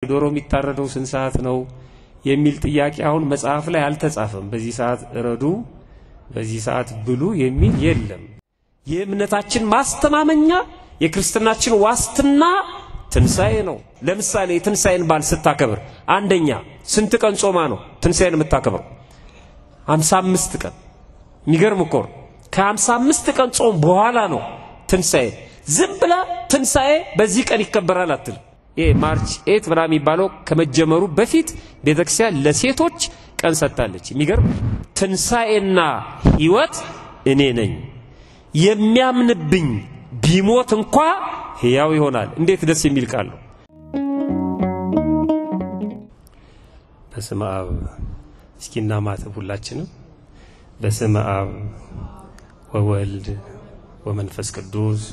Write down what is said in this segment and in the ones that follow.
ዶሮ የሚታረደው ስንት ሰዓት ነው የሚል ጥያቄ አሁን መጽሐፍ ላይ አልተጻፈም። በዚህ ሰዓት እረዱ በዚህ ሰዓት ብሉ የሚል የለም። የእምነታችን ማስተማመኛ የክርስትናችን ዋስትና ትንሳኤ ነው። ለምሳሌ ትንሳኤን ባል ስታከብር አንደኛ ስንት ቀን ጾማ ነው ትንሳኤን የምታከብረው? 55 ቀን። የሚገርም እኮ ከ55 ቀን ጾም በኋላ ነው ትንሳኤ። ዝም ብላ ትንሳኤ በዚህ ቀን ይከበራል አትል። ማርች 8 ብላ የሚባለው ከመጀመሩ በፊት ቤተክርስቲያን ለሴቶች ቀን ሰጣለች። የሚገርም ትንሳኤና ሕይወት እኔ ነኝ የሚያምንብኝ ቢሞት እንኳን ሕያው ይሆናል። እንዴት ደስ የሚል ቃል ነው። በስመ አብ እስኪና ማተብ ሁላችንም በስመ አብ ወወልድ ወመንፈስ ቅዱስ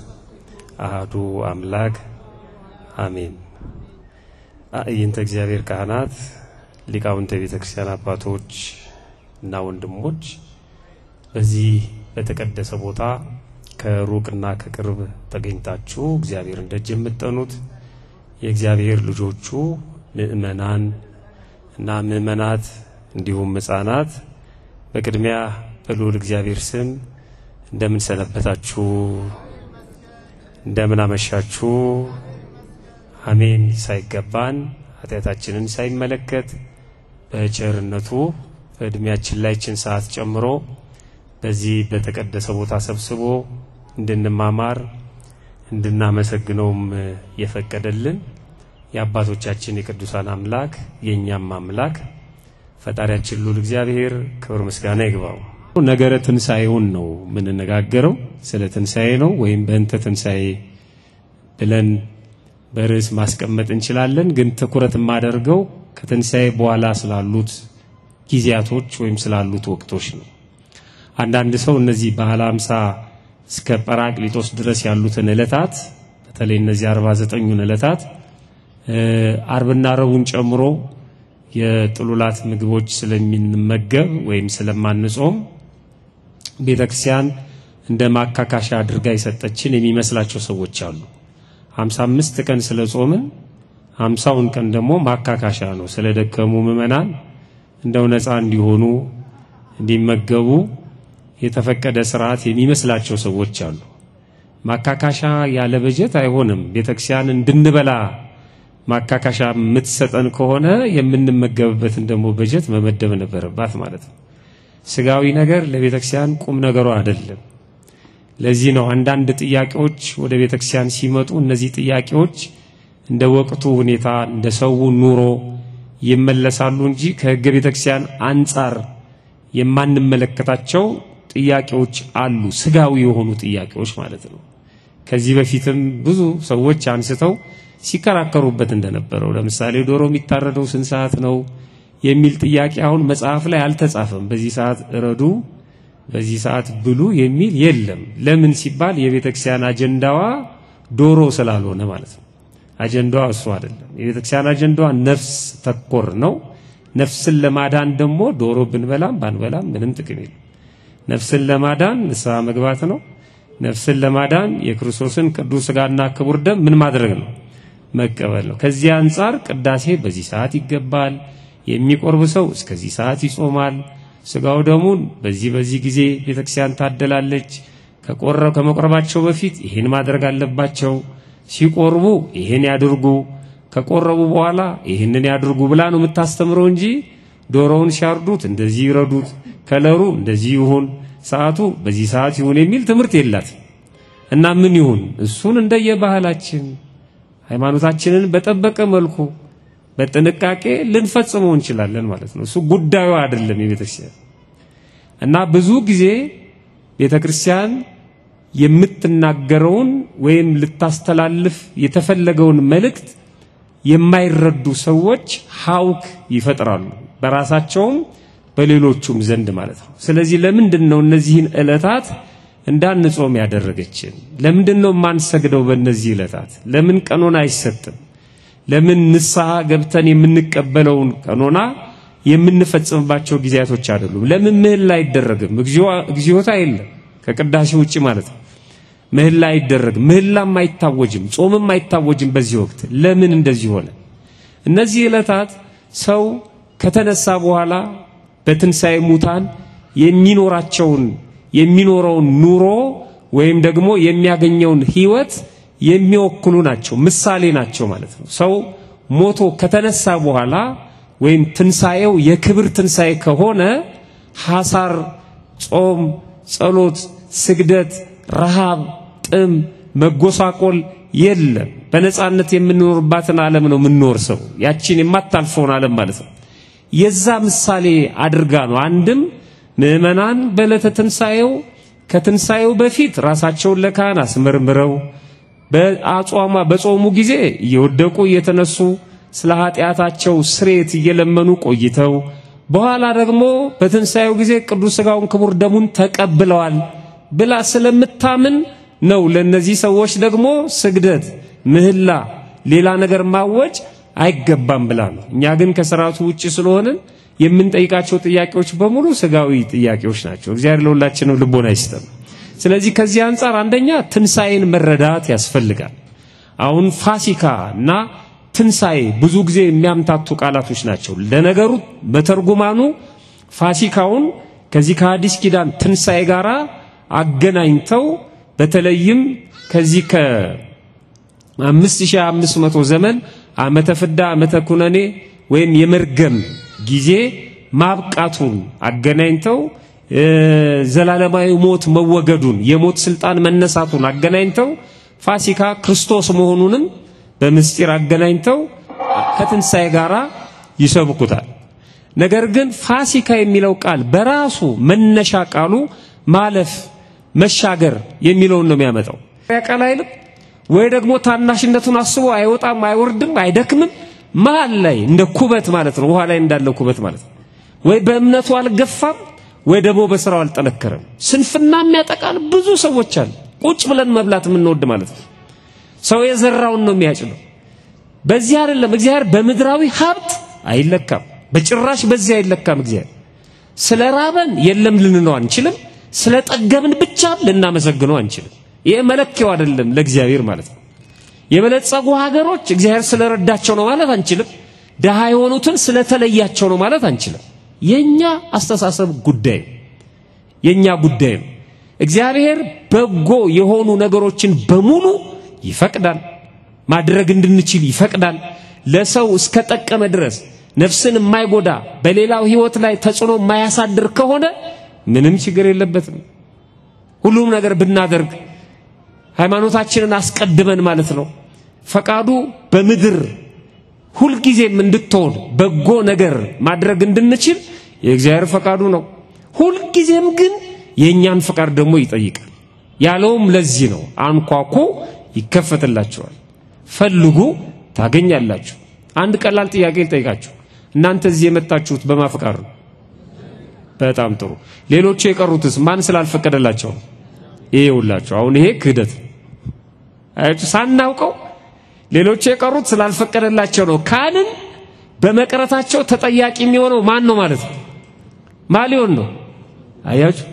አሐዱ አምላክ አሜን። አይንተ እግዚአብሔር ካህናት ሊቃውንተ ቤተክርስቲያን አባቶች እና ወንድሞች በዚህ በተቀደሰ ቦታ ከሩቅና ከቅርብ ተገኝታችሁ እግዚአብሔር እንደጅ የምትጠኑት የእግዚአብሔር ልጆቹ ምእመናን እና ምእመናት እንዲሁም ሕፃናት በቅድሚያ በልዑል እግዚአብሔር ስም እንደምን ሰነበታችሁ? እንደምን አመሻችሁ? አሜን። ሳይገባን ኃጢአታችንን ሳይመለከት በቸርነቱ በእድሜያችን ላይ ችን ሰዓት ጨምሮ በዚህ በተቀደሰ ቦታ ሰብስቦ እንድንማማር እንድናመሰግነውም የፈቀደልን የአባቶቻችን የቅዱሳን አምላክ የኛም አምላክ ፈጣሪያችን ልዑል እግዚአብሔር ክብር ምስጋና ይግባው። ነገረ ትንሳኤውን ነው ምንነጋገረው። ስለ ትንሳኤ ነው ወይም በእንተ ትንሳኤ ብለን በርዕስ ማስቀመጥ እንችላለን። ግን ትኩረት ማደርገው ከትንሳኤ በኋላ ስላሉት ጊዜያቶች ወይም ስላሉት ወቅቶች ነው። አንዳንድ ሰው እነዚህ በዓለ 50 እስከ ጰራቅሊጦስ ድረስ ያሉትን ዕለታት በተለይ እነዚህ 49ን ዕለታት አርብና ረቡዕን ጨምሮ የጥሉላት ምግቦች ስለሚንመገብ ወይም ስለማንጾም ቤተክርስቲያን እንደ ማካካሻ አድርጋ የሰጠችን የሚመስላቸው ሰዎች አሉ። 55 ቀን ስለጾምን 50ውን ቀን ደግሞ ማካካሻ ነው ስለደከሙ ምእመናን እንደው ነፃ እንዲሆኑ እንዲመገቡ የተፈቀደ ሥርዓት የሚመስላቸው ሰዎች አሉ። ማካካሻ ያለ በጀት አይሆንም። ቤተክርስቲያን እንድንበላ ማካካሻ የምትሰጠን ከሆነ የምንመገብበትን ደግሞ በጀት መመደብ ነበረባት ማለት ነው። ስጋዊ ነገር ለቤተክርስቲያን ቁም ነገሩ አይደለም። ለዚህ ነው አንዳንድ ጥያቄዎች ወደ ቤተክርስቲያን ሲመጡ እነዚህ ጥያቄዎች እንደ ወቅቱ ሁኔታ እንደ ሰው ኑሮ ይመለሳሉ እንጂ ከሕገ ቤተክርስቲያን አንፃር የማንመለከታቸው ጥያቄዎች አሉ። ስጋዊ የሆኑ ጥያቄዎች ማለት ነው። ከዚህ በፊትም ብዙ ሰዎች አንስተው ሲከራከሩበት እንደነበረው ለምሳሌ ዶሮ የሚታረደው ስንት ሰዓት ነው የሚል ጥያቄ አሁን መጽሐፍ ላይ አልተጻፈም። በዚህ ሰዓት እረዱ በዚህ ሰዓት ብሉ የሚል የለም። ለምን ሲባል የቤተክርስቲያን አጀንዳዋ ዶሮ ስላልሆነ ማለት ነው። አጀንዳዋ እሱ አይደለም። የቤተክርስቲያን አጀንዳዋ ነፍስ ተኮር ነው። ነፍስን ለማዳን ደግሞ ዶሮ ብንበላም ባንበላም ምንም ጥቅም የለም። ነፍስን ለማዳን ንስሐ መግባት ነው። ነፍስን ለማዳን የክርስቶስን ቅዱስ ሥጋና ክቡር ደም ምን ማድረግ ነው? መቀበል ነው። ከዚህ አንፃር ቅዳሴ በዚህ ሰዓት ይገባል። የሚቆርብ ሰው እስከዚህ ሰዓት ይጾማል። ሥጋው ደሙን በዚህ ጊዜ ቤተክርስቲያን ታደላለች። ከመቆረባቸው በፊት ይሄን ማድረግ አለባቸው። ሲቆርቡ ይሄን ያድርጉ፣ ከቆረቡ በኋላ ይሄንን ያድርጉ ብላ ነው የምታስተምረው እንጂ ዶሮውን ሲያርዱት እንደዚህ ይረዱት፣ ከለሩ እንደዚህ ይሁን፣ ሰዓቱ በዚህ ሰዓት ይሁን የሚል ትምህርት የላት እና ምን ይሁን እሱን እንደየባህላችን ሃይማኖታችንን በጠበቀ መልኩ በጥንቃቄ ልንፈጽመው እንችላለን ማለት ነው። እሱ ጉዳዩ አይደለም የቤተክርስቲያን። እና ብዙ ጊዜ ቤተክርስቲያን የምትናገረውን ወይም ልታስተላልፍ የተፈለገውን መልእክት የማይረዱ ሰዎች ሐውክ ይፈጥራሉ በራሳቸውም በሌሎቹም ዘንድ ማለት ነው። ስለዚህ ለምንድነው እነዚህን ዕለታት እንዳንጾም ያደረገችን? ለምንድነው ማንሰግደው በእነዚህ ዕለታት? ለምን ቀኖና አይሰጥም? ለምን ንስሐ ገብተን የምንቀበለውን ቀኖና የምንፈጽምባቸው ጊዜያቶች አይደሉም? ለምን ምህላ አይደረግም? እግዚኦታ የለም ከቅዳሴ ውጪ ማለት ነው። ምህላ አይደረግም፣ ምህላም አይታወጅም፣ ጾምም አይታወጅም በዚህ ወቅት። ለምን እንደዚህ ሆነ? እነዚህ ዕለታት ሰው ከተነሳ በኋላ በትንሳኤ ሙታን የሚኖረውን ኑሮ ወይም ደግሞ የሚያገኘውን ህይወት የሚወክሉ ናቸው ምሳሌ ናቸው ማለት ነው ሰው ሞቶ ከተነሳ በኋላ ወይም ትንሳኤው የክብር ትንሳኤ ከሆነ ሐሳር ጾም ጸሎት ስግደት ረሃብ ጥም መጎሳቆል የለም በነጻነት የምንኖርባትን ዓለም ነው የምንኖርሰው ያቺን የማታልፈውን ዓለም ማለት ነው የዛ ምሳሌ አድርጋ ነው አንድም ምእመናን በዕለተ ትንሳኤው ከትንሳኤው በፊት ራሳቸውን ለካህን አስመርምረው በጾሙ ጊዜ እየወደቁ እየተነሱ ስለ ኃጢአታቸው ስርየት እየለመኑ ቆይተው በኋላ ደግሞ በትንሳኤው ጊዜ ቅዱስ ሥጋውን ክቡር ደሙን ተቀብለዋል ብላ ስለምታምን ነው ለነዚህ ሰዎች ደግሞ ስግደት ምህላ ሌላ ነገር ማወጅ አይገባም ብላ ነው እኛ ግን ከሥርዓቱ ውጪ ስለሆነ የምንጠይቃቸው ጥያቄዎች በሙሉ ሥጋዊ ጥያቄዎች ናቸው እግዚአብሔር ለሁላችንም ልቦና ይስጠን ስለዚህ ከዚህ አንፃር አንደኛ ትንሳኤን መረዳት ያስፈልጋል አሁን ፋሲካና ትንሳኤ ብዙ ጊዜ የሚያምታቱ ቃላቶች ናቸው ለነገሩ በተርጉማኑ ፋሲካውን ከዚህ ከሐዲስ ኪዳን ትንሳኤ ጋራ አገናኝተው በተለይም ከዚህ ከ5500 ዘመን ዓመተ ፍዳ ዓመተ ኩነኔ ወይም የመርገም ጊዜ ማብቃቱን አገናኝተው ዘላለማዊ ሞት መወገዱን የሞት ስልጣን መነሳቱን አገናኝተው ፋሲካ ክርስቶስ መሆኑንም በምስጢር አገናኝተው ከትንሳኤ ጋራ ይሰብኩታል ነገር ግን ፋሲካ የሚለው ቃል በራሱ መነሻ ቃሉ ማለፍ መሻገር የሚለውን ነው የሚያመጣው ቃል አይልም ወይ ደግሞ ታናሽነቱን አስቦ አይወጣም አይወርድም አይደክምም መሃል ላይ እንደ ኩበት ማለት ነው ውሃ ላይ እንዳለው ኩበት ማለት ነው ወይ በእምነቱ አልገፋም ወይ ደግሞ በስራው አልጠነከረም ስንፍና የሚያጠቃል ብዙ ሰዎች አሉ ቁጭ ብለን መብላት ምንወድ ማለት ነው ሰው የዘራውን ነው የሚያጭለው በዚህ አይደለም እግዚአብሔር በምድራዊ ሀብት አይለካም በጭራሽ በዚህ አይለካም እግዚአብሔር ስለራበን የለም ልንለው አንችልም ስለጠገብን ብቻ ልናመሰግነው አንችልም ይሄ መለኪያው አይደለም ለእግዚአብሔር ማለት ነው የበለጸጉ ሀገሮች እግዚአብሔር ስለረዳቸው ነው ማለት አንችልም ደሃ የሆኑትን ስለተለያቸው ነው ማለት አንችልም የኛ አስተሳሰብ ጉዳይ ነው እግዚአብሔር በጎ የሆኑ ነገሮችን በሙሉ ይፈቅዳል ማድረግ እንድንችል ይፈቅዳል ለሰው እስከ ጠቀመ ድረስ ነፍስን የማይጎዳ በሌላው ህይወት ላይ ተጽዕኖ የማያሳድር ከሆነ ምንም ችግር የለበትም ሁሉም ነገር ብናደርግ ሃይማኖታችንን አስቀድመን ማለት ነው ፈቃዱ በምድር ሁሉ ጊዜም እንድትሆን በጎ ነገር ማድረግ እንድንችል የእግዚአብሔር ፈቃዱ ነው ሁሉ ጊዜም ግን የኛን ፈቃድ ደግሞ ይጠይቃል ያለውም ለዚህ ነው አንኳኩ ይከፈትላችኋል ፈልጉ ታገኛላችሁ አንድ ቀላል ጥያቄ ልጠይቃችሁ እናንተ እዚህ የመጣችሁት በማፈቃር ነው በጣም ጥሩ ሌሎች የቀሩትስ ማን ስላልፈቀደላቸው ይሄውላችሁ አሁን ይሄ ክህደት ሳናውቀው ሌሎች የቀሩት ስላልፈቀደላቸው ነው ካልን በመቅረታቸው ተጠያቂ የሚሆነው ማን ነው ማለት ነው ማሊዮን ነው አያችሁ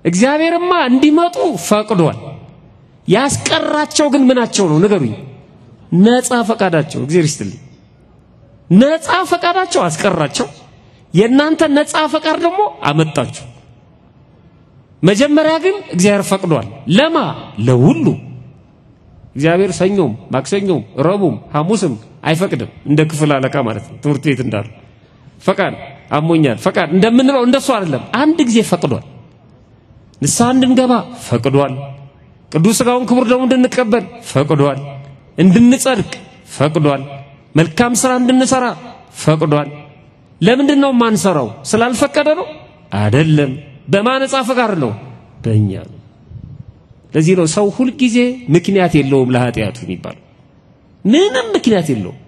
እግዚአብሔርማ እንዲመጡ ፈቅዷል ያስቀራቸው ግን ምናቸው ነው ንገሩኝ ነፃ ፈቃዳቸው እግዚአብሔር ይስጥልኝ ነፃ ፈቃዳቸው አስቀራቸው የናንተ ነፃ ፈቃድ ደግሞ አመጣችሁ መጀመሪያ ግን እግዚአብሔር ፈቅዷል ለማ ለሁሉ እግዚአብሔር ሰኞም ማክሰኞም ረቡም ሐሙስም አይፈቅድም እንደ ክፍል አለቃ ማለት ነው ትምህርት ቤት እንዳለ ፈቃድ አሞኛል ፈቃድ እንደምንለው እንደሱ አይደለም አንድ ጊዜ ፈቅዷል ንስሐ እንድንገባ ፈቅዷል ቅዱስ ሥጋውን ክቡር ደሙን እንድንቀበል ፈቅዷል እንድንጸድቅ ፈቅዷል መልካም ሥራ እንድንሰራ ፈቅዷል ለምንድን ነው ማንሰራው ስላልፈቀደ ነው አይደለም በማነጻ ፈቃድ ነው በእኛ ነው ለዚህ ነው ሰው ሁሉ ጊዜ ምክንያት የለውም ለኃጢአቱ የሚባል ምንም ምክንያት የለውም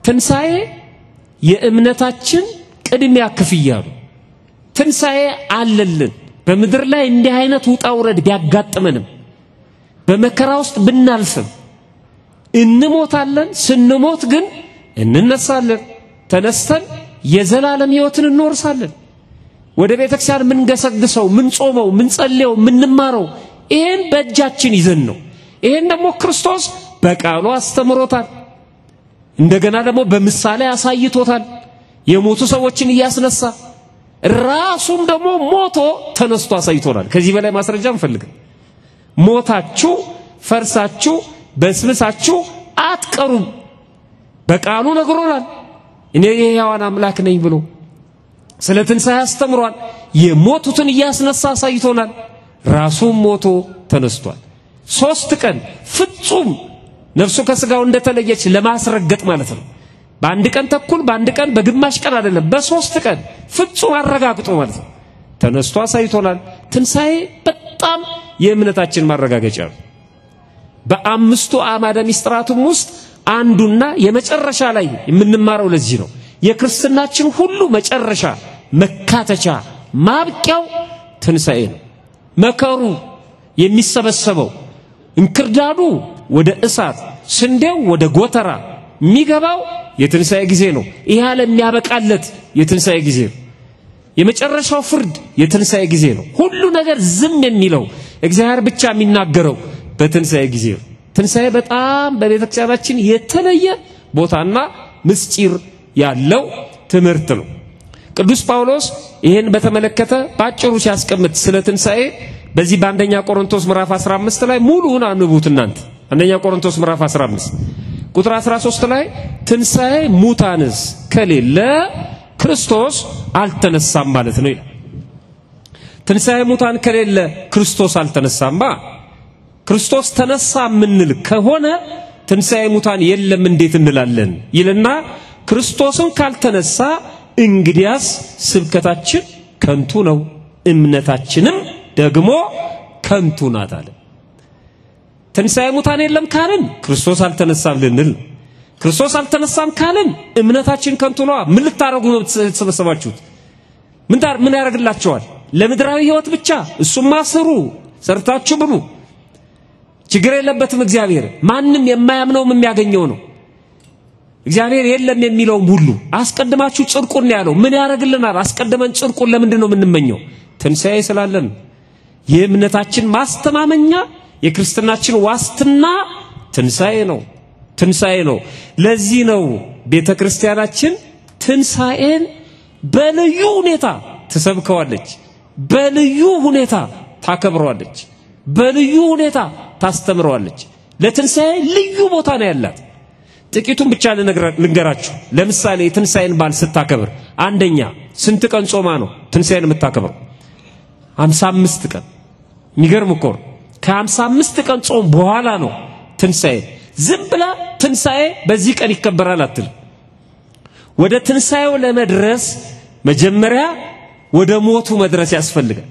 ትንሳኤ የእምነታችን ቅድሚያ ክፍያ ነው ትንሳኤ አለልን በመድር ላይ እንዲህ አይነት ውጣውረድ ቢያጋጥመንም በመከራ ውስጥ ብናልፍም እንሞታለን ስንሞት ግን እንነሳለን ተነስተን የዘላለም ሕይወትን እንወርሳለን ወደ ቤተክርስቲያን ምን ገሰግሰው ምን ጾመው ምን ጸልየው ምን ማረው ይሄን በእጃችን ይዘን ነው ይሄን ደግሞ ክርስቶስ በቃሉ አስተምሮታል እንደገና ደግሞ በምሳሌ አሳይቶታል የሞቱ ሰዎችን ያስነሳ ራሱም ደግሞ ሞቶ ተነስቶ አሳይቶናል ከዚህ በላይ ማስረጃ እንፈልግ ሞታችሁ ፈርሳችሁ በስብሳችሁ አትቀሩም በቃሉ ነግሮናል እኔ የሕያዋን አምላክ ነኝ ብሎ ስለ ትንሣኤ አስተምሯል የሞቱትን ያስነሳ አሳይቶናል ራሱም ሞቶ ተነስቷል 3 ቀን ፍጹም ነፍሱ ከስጋው እንደተለየች ለማስረገጥ ማለት ነው በአንድ ቀን ተኩል በአንድ ቀን በግማሽ ቀን አይደለም በ3 ቀን ፍጹም አረጋግጦ ማለት ነው ተነስቶ አሳይቶናል ትንሣኤ በጣም የእምነታችን ማረጋገጫ ነው በአምስቱ አዕማደ ምስጢራቱም ውስጥ አንዱና የመጨረሻ ላይ የምንማረው ለዚህ ነው የክርስትናችን ሁሉ መጨረሻ መካተቻ ማብቂያው ትንሣኤ ነው መከሩ የሚሰበሰበው እንክርዳዱ ወደ እሳት ስንዴው ወደ ጎተራ የሚገባው የትንሣኤ ጊዜ ነው ይሄ ዓለም የሚያበቃለት የትንሣኤ ጊዜ ነው የመጨረሻው ፍርድ የትንሣኤ ጊዜ ነው ሁሉ ነገር ዝም የሚለው እግዚአብሔር ብቻ የሚናገረው በትንሣኤ ጊዜ ነው ትንሣኤ በጣም በቤተክርስቲያናችን የተለየ ቦታና ምስጢር ያለው ትምህርት ነው ቅዱስ ጳውሎስ ይሄን በተመለከተ ባጭሩ ሲያስቀምጥ ስለ ትንሣኤ በዚህ በአንደኛ ቆሮንቶስ ምዕራፍ 15 ላይ ሙሉውን አንብቡት እናንተ አንደኛ ቆሮንቶስ ምዕራፍ 15 ቁጥር 13 ላይ ትንሣኤ ሙታንስ ከሌለ ክርስቶስ አልተነሳም ማለት ነው ይላል ትንሣኤ ሙታን ከሌለ ክርስቶስ አልተነሳማ ክርስቶስ ተነሳ ምንል ከሆነ ትንሣኤ ሙታን የለም እንዴት እንላለን ይልና ክርስቶስን ካልተነሳ እንግዲያስ ስብከታችን ከንቱ ነው እምነታችንም ደግሞ ከንቱ ናት አለ ትንሣኤ ሙታን የለም ካልን ክርስቶስ አልተነሳም ልንል ክርስቶስ አልተነሳም ካልን እምነታችን ከንቱ ነው ምን ልታረጉ ነው ተሰበሰባችሁት ምን ያረግላችኋል ለምድራዊ ህይወት ብቻ እሱማ ስሩ ሰርታችሁ ብሉ ችግር የለበትም እግዚአብሔር ማንንም የማያምነው የሚያገኘው ነው እግዚአብሔር የለም የሚለው ሁሉ አስቀድማችሁ ጽድቁን ያለው ምን ያረግልናል አስቀድመን ጽድቁን ለምንድን ነው የምንመኘው ትንሣኤ ስላለን የእምነታችን ማስተማመኛ የክርስትናችን ዋስትና ትንሣኤ ነው ለዚህ ነው ቤተክርስቲያናችን ትንሣኤን በልዩ ሁኔታ ተሰብከዋለች በልዩ ሁኔታ ታከብረዋለች በልዩ ሁኔታ ታስተምረዋለች ለትንሣኤ ልዩ ቦታ ነው ያላት ጥቂቱን ብቻ ልንገራችሁ ለምሳሌ ትንሣኤን ባል ስታከብር አንደኛ ስንት ቀን ጾማ ነው ትንሣኤን የምታከብረው 55 ቀን የሚገርም እኮ ከ55 ቀን ጾም በኋላ ነው ትንሣኤ ዝም ብላ ትንሣኤ በዚህ ቀን ይከበራል አትል ወደ ትንሣኤው ለመድረስ መጀመሪያ ወደ ሞቱ መድረስ ያስፈልጋል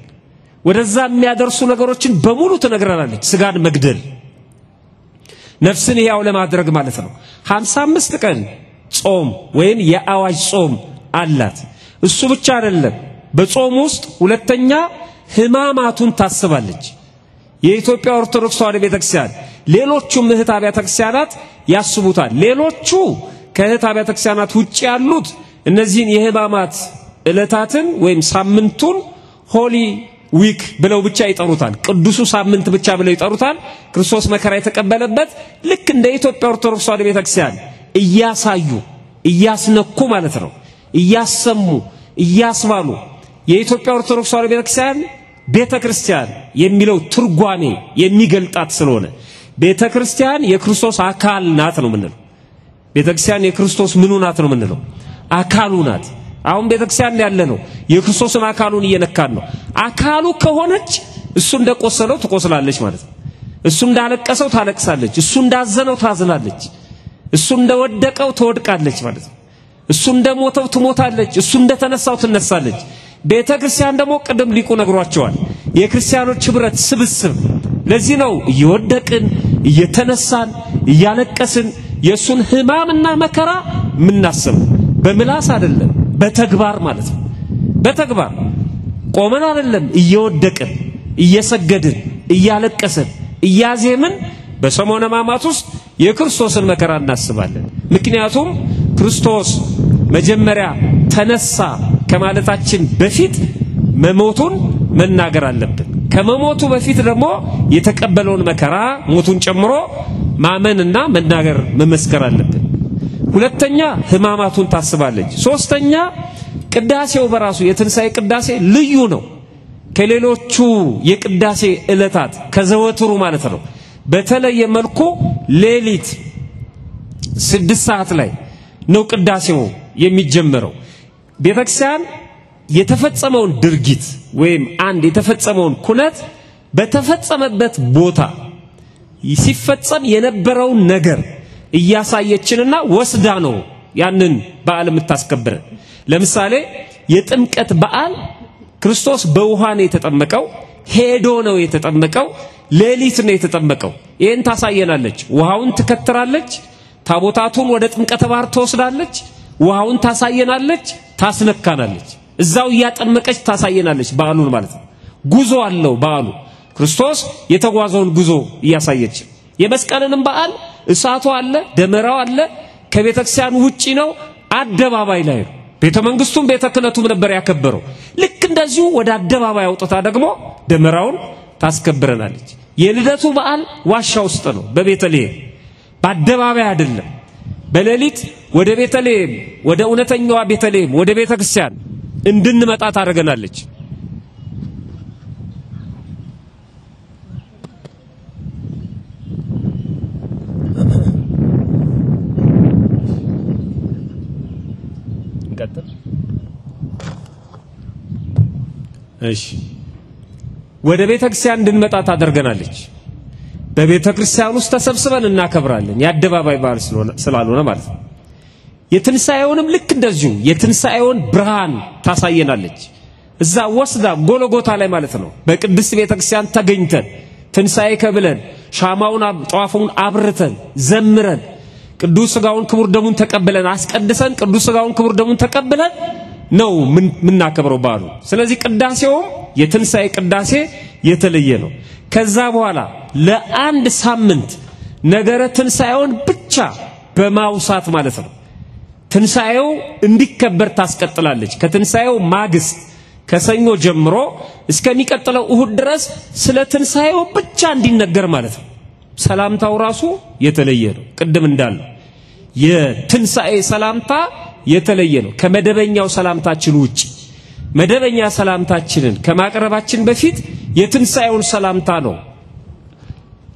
ወደዛ የሚያደርሱ ነገሮችን በሙሉ ተነግረናለች ስጋን መግደል ነፍስን ያው ለማድረግ ማለት ነው 55 ቀን ጾም ወይም የአዋጅ ጾም አላት እሱ ብቻ አይደለም በጾም ውስጥ ሁለተኛ ህማማቱን ታስባለች የኢትዮጵያ ኦርቶዶክስ ተዋሕዶ ቤተክርስቲያን ሌሎቹም እህት አብያተ ክርስቲያናት ያስቡታል ሌሎቹ ከእህት አብያተ ክርስቲያናት ውጪ ያሉት እነዚህን የህማማት ዕለታትን ወይም ሳምንቱን ሆሊ ዊክ ብለው ብቻ ይጠሩታል ቅዱሱ ሳምንት ብቻ ብለው ይጠሩታል ክርስቶስ መከራ የተቀበለበት ልክ እንደ ኢትዮጵያ ኦርቶዶክስ ተዋሕዶ ቤተክርስቲያን እያሳዩ እያስነኩ ማለት ነው እያሰሙ እያስባሉ የኢትዮጵያ ኦርቶዶክስ ተዋሕዶ ቤተክርስቲያን የሚለው ትርጓሜ የሚገልጣት ስለሆነ ቤተክርስቲያን የክርስቶስ አካል ናት ነው ምንለው ቤተክርስቲያን የክርስቶስ ምኑ ናት ነው ምንለው አካሉ ናት አሁን ቤተክርስቲያን ያለ ነው የክርስቶስን አካሉን እየነካን ነው አካሉ ከሆነች እሱ እንደቆሰለው ትቆስላለች ማለት ነው እሱ እንዳለቀሰው ታለቅሳለች እሱ እንዳዘነው ታዝናለች እሱ እንደወደቀው ትወድቃለች ማለት ነው እሱ እንደሞተው ትሞታለች እሱ እንደተነሳው ትነሳለች ቤተክርስቲያን ደግሞ ቀደም ሊቁ ነግሯቸዋል የክርስቲያኖች ህብረት ስብስብ ለዚህ ነው እየወደቅን እየተነሳን እያለቀስን የሱን ህማምና መከራ ምናስብ በምላስ አይደለም በተግባር ማለት ነው በተግባር ቆመን አይደለም እየወደቅን እየሰገድን እያለቀስን እያዜምን በሰሞነ ሕማማት ውስጥ የክርስቶስን መከራ እናስባለን ምክንያቱም ክርስቶስ መጀመሪያ ተነሳ ከማለታችን በፊት መሞቱን መናገር አለብን ከመሞቱ በፊት ደግሞ የተቀበለውን መከራ ሞቱን ጨምሮ ማመንና መናገር መመስከር አለብን። ሁለተኛ ህማማቱን ታስባለች። ሶስተኛ ቅዳሴው በራሱ የትንሳኤ ቅዳሴ ልዩ ነው ከሌሎቹ የቅዳሴ ዕለታት ከዘወትሩ ማለት ነው። በተለየ መልኩ ሌሊት 6 ሰዓት ላይ ነው ቅዳሴው የሚጀመረው። ቤተክርስቲያን የተፈጸመውን ድርጊት ወይም አንድ የተፈጸመውን ኩነት በተፈጸመበት ቦታ ሲፈጸም የነበረውን ነገር እያሳየችንና ወስዳ ነው ያንን በዓል የምታስከብረን። ለምሳሌ የጥምቀት በዓል ክርስቶስ በውሃ ነው የተጠመቀው፣ ሄዶ ነው የተጠመቀው፣ ሌሊት ነው የተጠመቀው። ይሄን ታሳየናለች። ውሃውን ትከትራለች፣ ታቦታቱን ወደ ጥምቀተ ባህር ተወስዳለች፣ ውሃውን ታሳየናለች፣ ታስነካናለች። እዛው ያጠመቀች ታሳየናለች በዓሉን ማለት ነው። ጉዞ አለው በዓሉ ክርስቶስ የተጓዘውን ጉዞ እያሳየች። የመስቀልንም በዓል እሳቱ አለ፣ ደመራው አለ፣ ከቤተክርስቲያን ውጪ ነው፣ አደባባይ ላይ ነው። ቤተ መንግስቱም ቤተ ክህነቱም ነበር ያከበረው። ልክ እንደዚሁ ወደ አደባባይ አውጥታ ደግሞ ደመራውን ታስከብረናለች። የልደቱ በዓል ዋሻ ውስጥ ነው በቤተልሔም፣ በአደባባይ አይደለም። በሌሊት ወደ ቤተልሔም ወደ እውነተኛዋ ቤተልሔም ወደ ቤተክርስቲያን እንድንመጣ ታደርገናለች። እሺ ወደ ቤተክርስቲያን እንድንመጣ ታደርገናለች። በቤተክርስቲያን ውስጥ ተሰብስበን እናከብራለን። የአደባባይ በዓል ስላልሆነ ማለት ነው። የትንሳኤውንም ልክ እንደዚሁ የትንሳኤውን ብርሃን ታሳየናለች። እዛ ወስዳ ጎልጎታ ላይ ማለት ነው በቅድስት ቤተክርስቲያን ተገኝተን ትንሳኤ ከብለን ሻማውን ጧፉን አብርተን ዘምረን ቅዱስ ሥጋውን ክቡር ደሙን ተቀበለን አስቀድሰን ቅዱስ ሥጋውን ክቡር ደሙን ተቀበለን ነው ምናከብረው በዓሉ። ስለዚህ ቅዳሴውም የትንሳኤ ቅዳሴ የተለየ ነው። ከዛ በኋላ ለአንድ ሳምንት ነገረ ትንሳኤውን ብቻ በማውሳት ማለት ነው ትንሳኤው እንዲከበር ታስቀጥላለች። ከትንሳኤው ማግስት ከሰኞ ጀምሮ እስከሚቀጥለው እሁድ ድረስ ስለ ትንሳኤው ብቻ እንዲነገር ማለት ነው። ሰላምታው ራሱ የተለየ ነው። ቅድም እንዳለው የትንሳኤ ሰላምታ የተለየ ነው ከመደበኛው ሰላምታችን ውጪ። መደበኛ ሰላምታችንን ከማቅረባችን በፊት የትንሳኤውን ሰላምታ ነው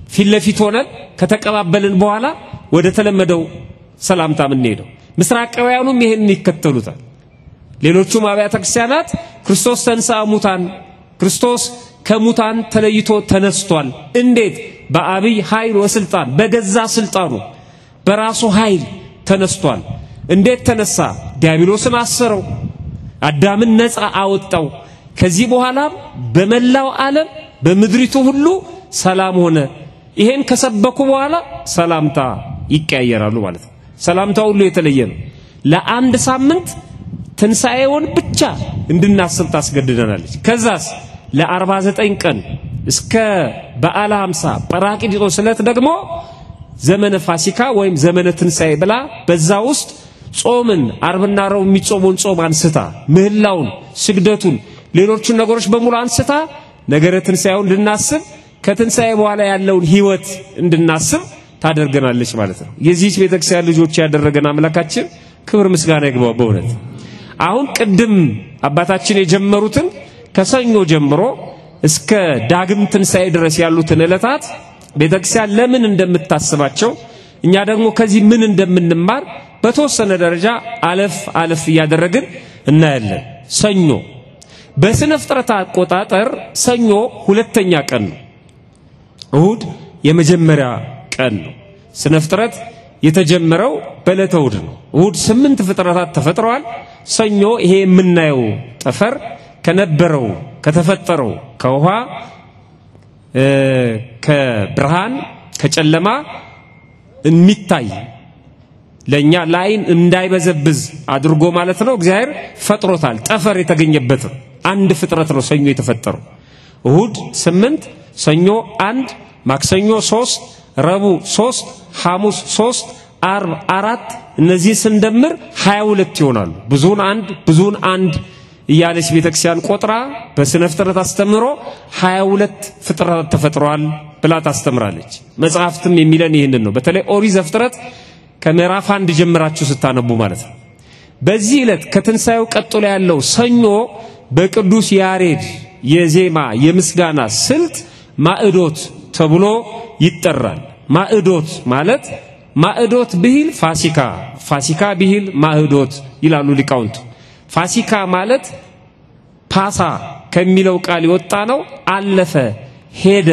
ፊት ለፊት ሆነን ከተቀባበልን በኋላ ወደ ተለመደው ሰላምታ የምንሄደው። ምስራቃውያኑም ይሄንን ይከተሉታል። ሌሎቹም አብያተ ክርስቲያናት ክርስቶስ ተንሥአ እሙታን ክርስቶስ ከሙታን ተለይቶ ተነስቷል። እንዴት? በአብይ ኃይል ወስልጣን በገዛ ስልጣኑ በራሱ ኃይል ተነስቷል። እንዴት ተነሳ? ዲያብሎስን አሰረው፣ አዳምን ነፃ አወጣው። ከዚህ በኋላ በመላው ዓለም በምድሪቱ ሁሉ ሰላም ሆነ። ይሄን ከሰበኩ በኋላ ሰላምታ ይቀያየራሉ ማለት ነው። ሰላምታው ሁሉ የተለየ ነው። ለአንድ ሳምንት ትንሳኤውን ብቻ እንድናስብ ታስገድደናለች። ከዛስ ለ49 ቀን እስከ በዓለ 50 ጰራቅሊጦስ ዕለት ደግሞ ዘመነ ፋሲካ ወይም ዘመነ ትንሳኤ ብላ በዛ ውስጥ ጾምን አርብና ረቡዕ የሚጾመውን ጾም አንስታ ምህላውን ስግደቱን ሌሎችን ነገሮች በሙሉ አንስታ ነገረ ትንሳኤውን እንድናስብ ከትንሳኤ በኋላ ያለውን ህይወት እንድናስብ ታደርገናለች ማለት ነው። የዚህ ቤተክርስቲያን ልጆች ያደረገን አምላካችን ክብር ምስጋና ይግባው። በእውነት አሁን ቅድም አባታችን የጀመሩትን ከሰኞ ጀምሮ እስከ ዳግም ትንሳኤ ድረስ ያሉትን ዕለታት ቤተክርስቲያን ለምን እንደምታስባቸው እኛ ደግሞ ከዚህ ምን እንደምንማር በተወሰነ ደረጃ አለፍ እያደረግን እናያለን። ሰኞ በስነ ፍጥረት አቆጣጠር ሰኞ ሁለተኛ ቀን ነው። እሁድ የመጀመሪያ ቀን ነው። ስነ ፍጥረት የተጀመረው በዕለተ እሁድ ነው። እሁድ 8 ፍጥረታት ተፈጥረዋል። ሰኞ ይሄ የምናየው ጠፈር ከነበረው ከተፈጠረው ከውሃ ከብርሃን ከጨለማ የሚታይ ለኛ ላይን እንዳይበዘብዝ አድርጎ ማለት ነው እግዚአብሔር ፈጥሮታል። ጠፈር የተገኘበት አንድ ፍጥረት ነው ሰኞ የተፈጠረው። እሁድ 8፣ ሰኞ 1፣ ማክሰኞ 3፣ ረቡዕ 3፣ ሐሙስ 3፣ ዓርብ 4 እነዚህ ስንደምር 22 ይሆናሉ። ብዙውን አንድ እያለች ቤተክርስቲያን ቆጥራ በስነ ፍጥረት አስተምሮ 22 ፍጥረታት ተፈጥረዋል ብላ ታስተምራለች መጽሐፍትም የሚለን ይሄንን ነው በተለይ ኦሪት ዘፍጥረት ከምዕራፍ 1 ጀምራችሁ ስታነቡ ማለት ነው በዚህ ዕለት ከትንሳኤው ቀጥሎ ያለው ሰኞ በቅዱስ ያሬድ የዜማ የምስጋና ስልት ማዕዶት ተብሎ ይጠራል ማዕዶት ማለት ማዕዶት ብሂል ፋሲካ ፋሲካ ብሂል ማዕዶት ይላሉ ሊቃውንቱ ፋሲካ ማለት ፓሳ ከሚለው ቃል የወጣ ነው አለፈ ሄደ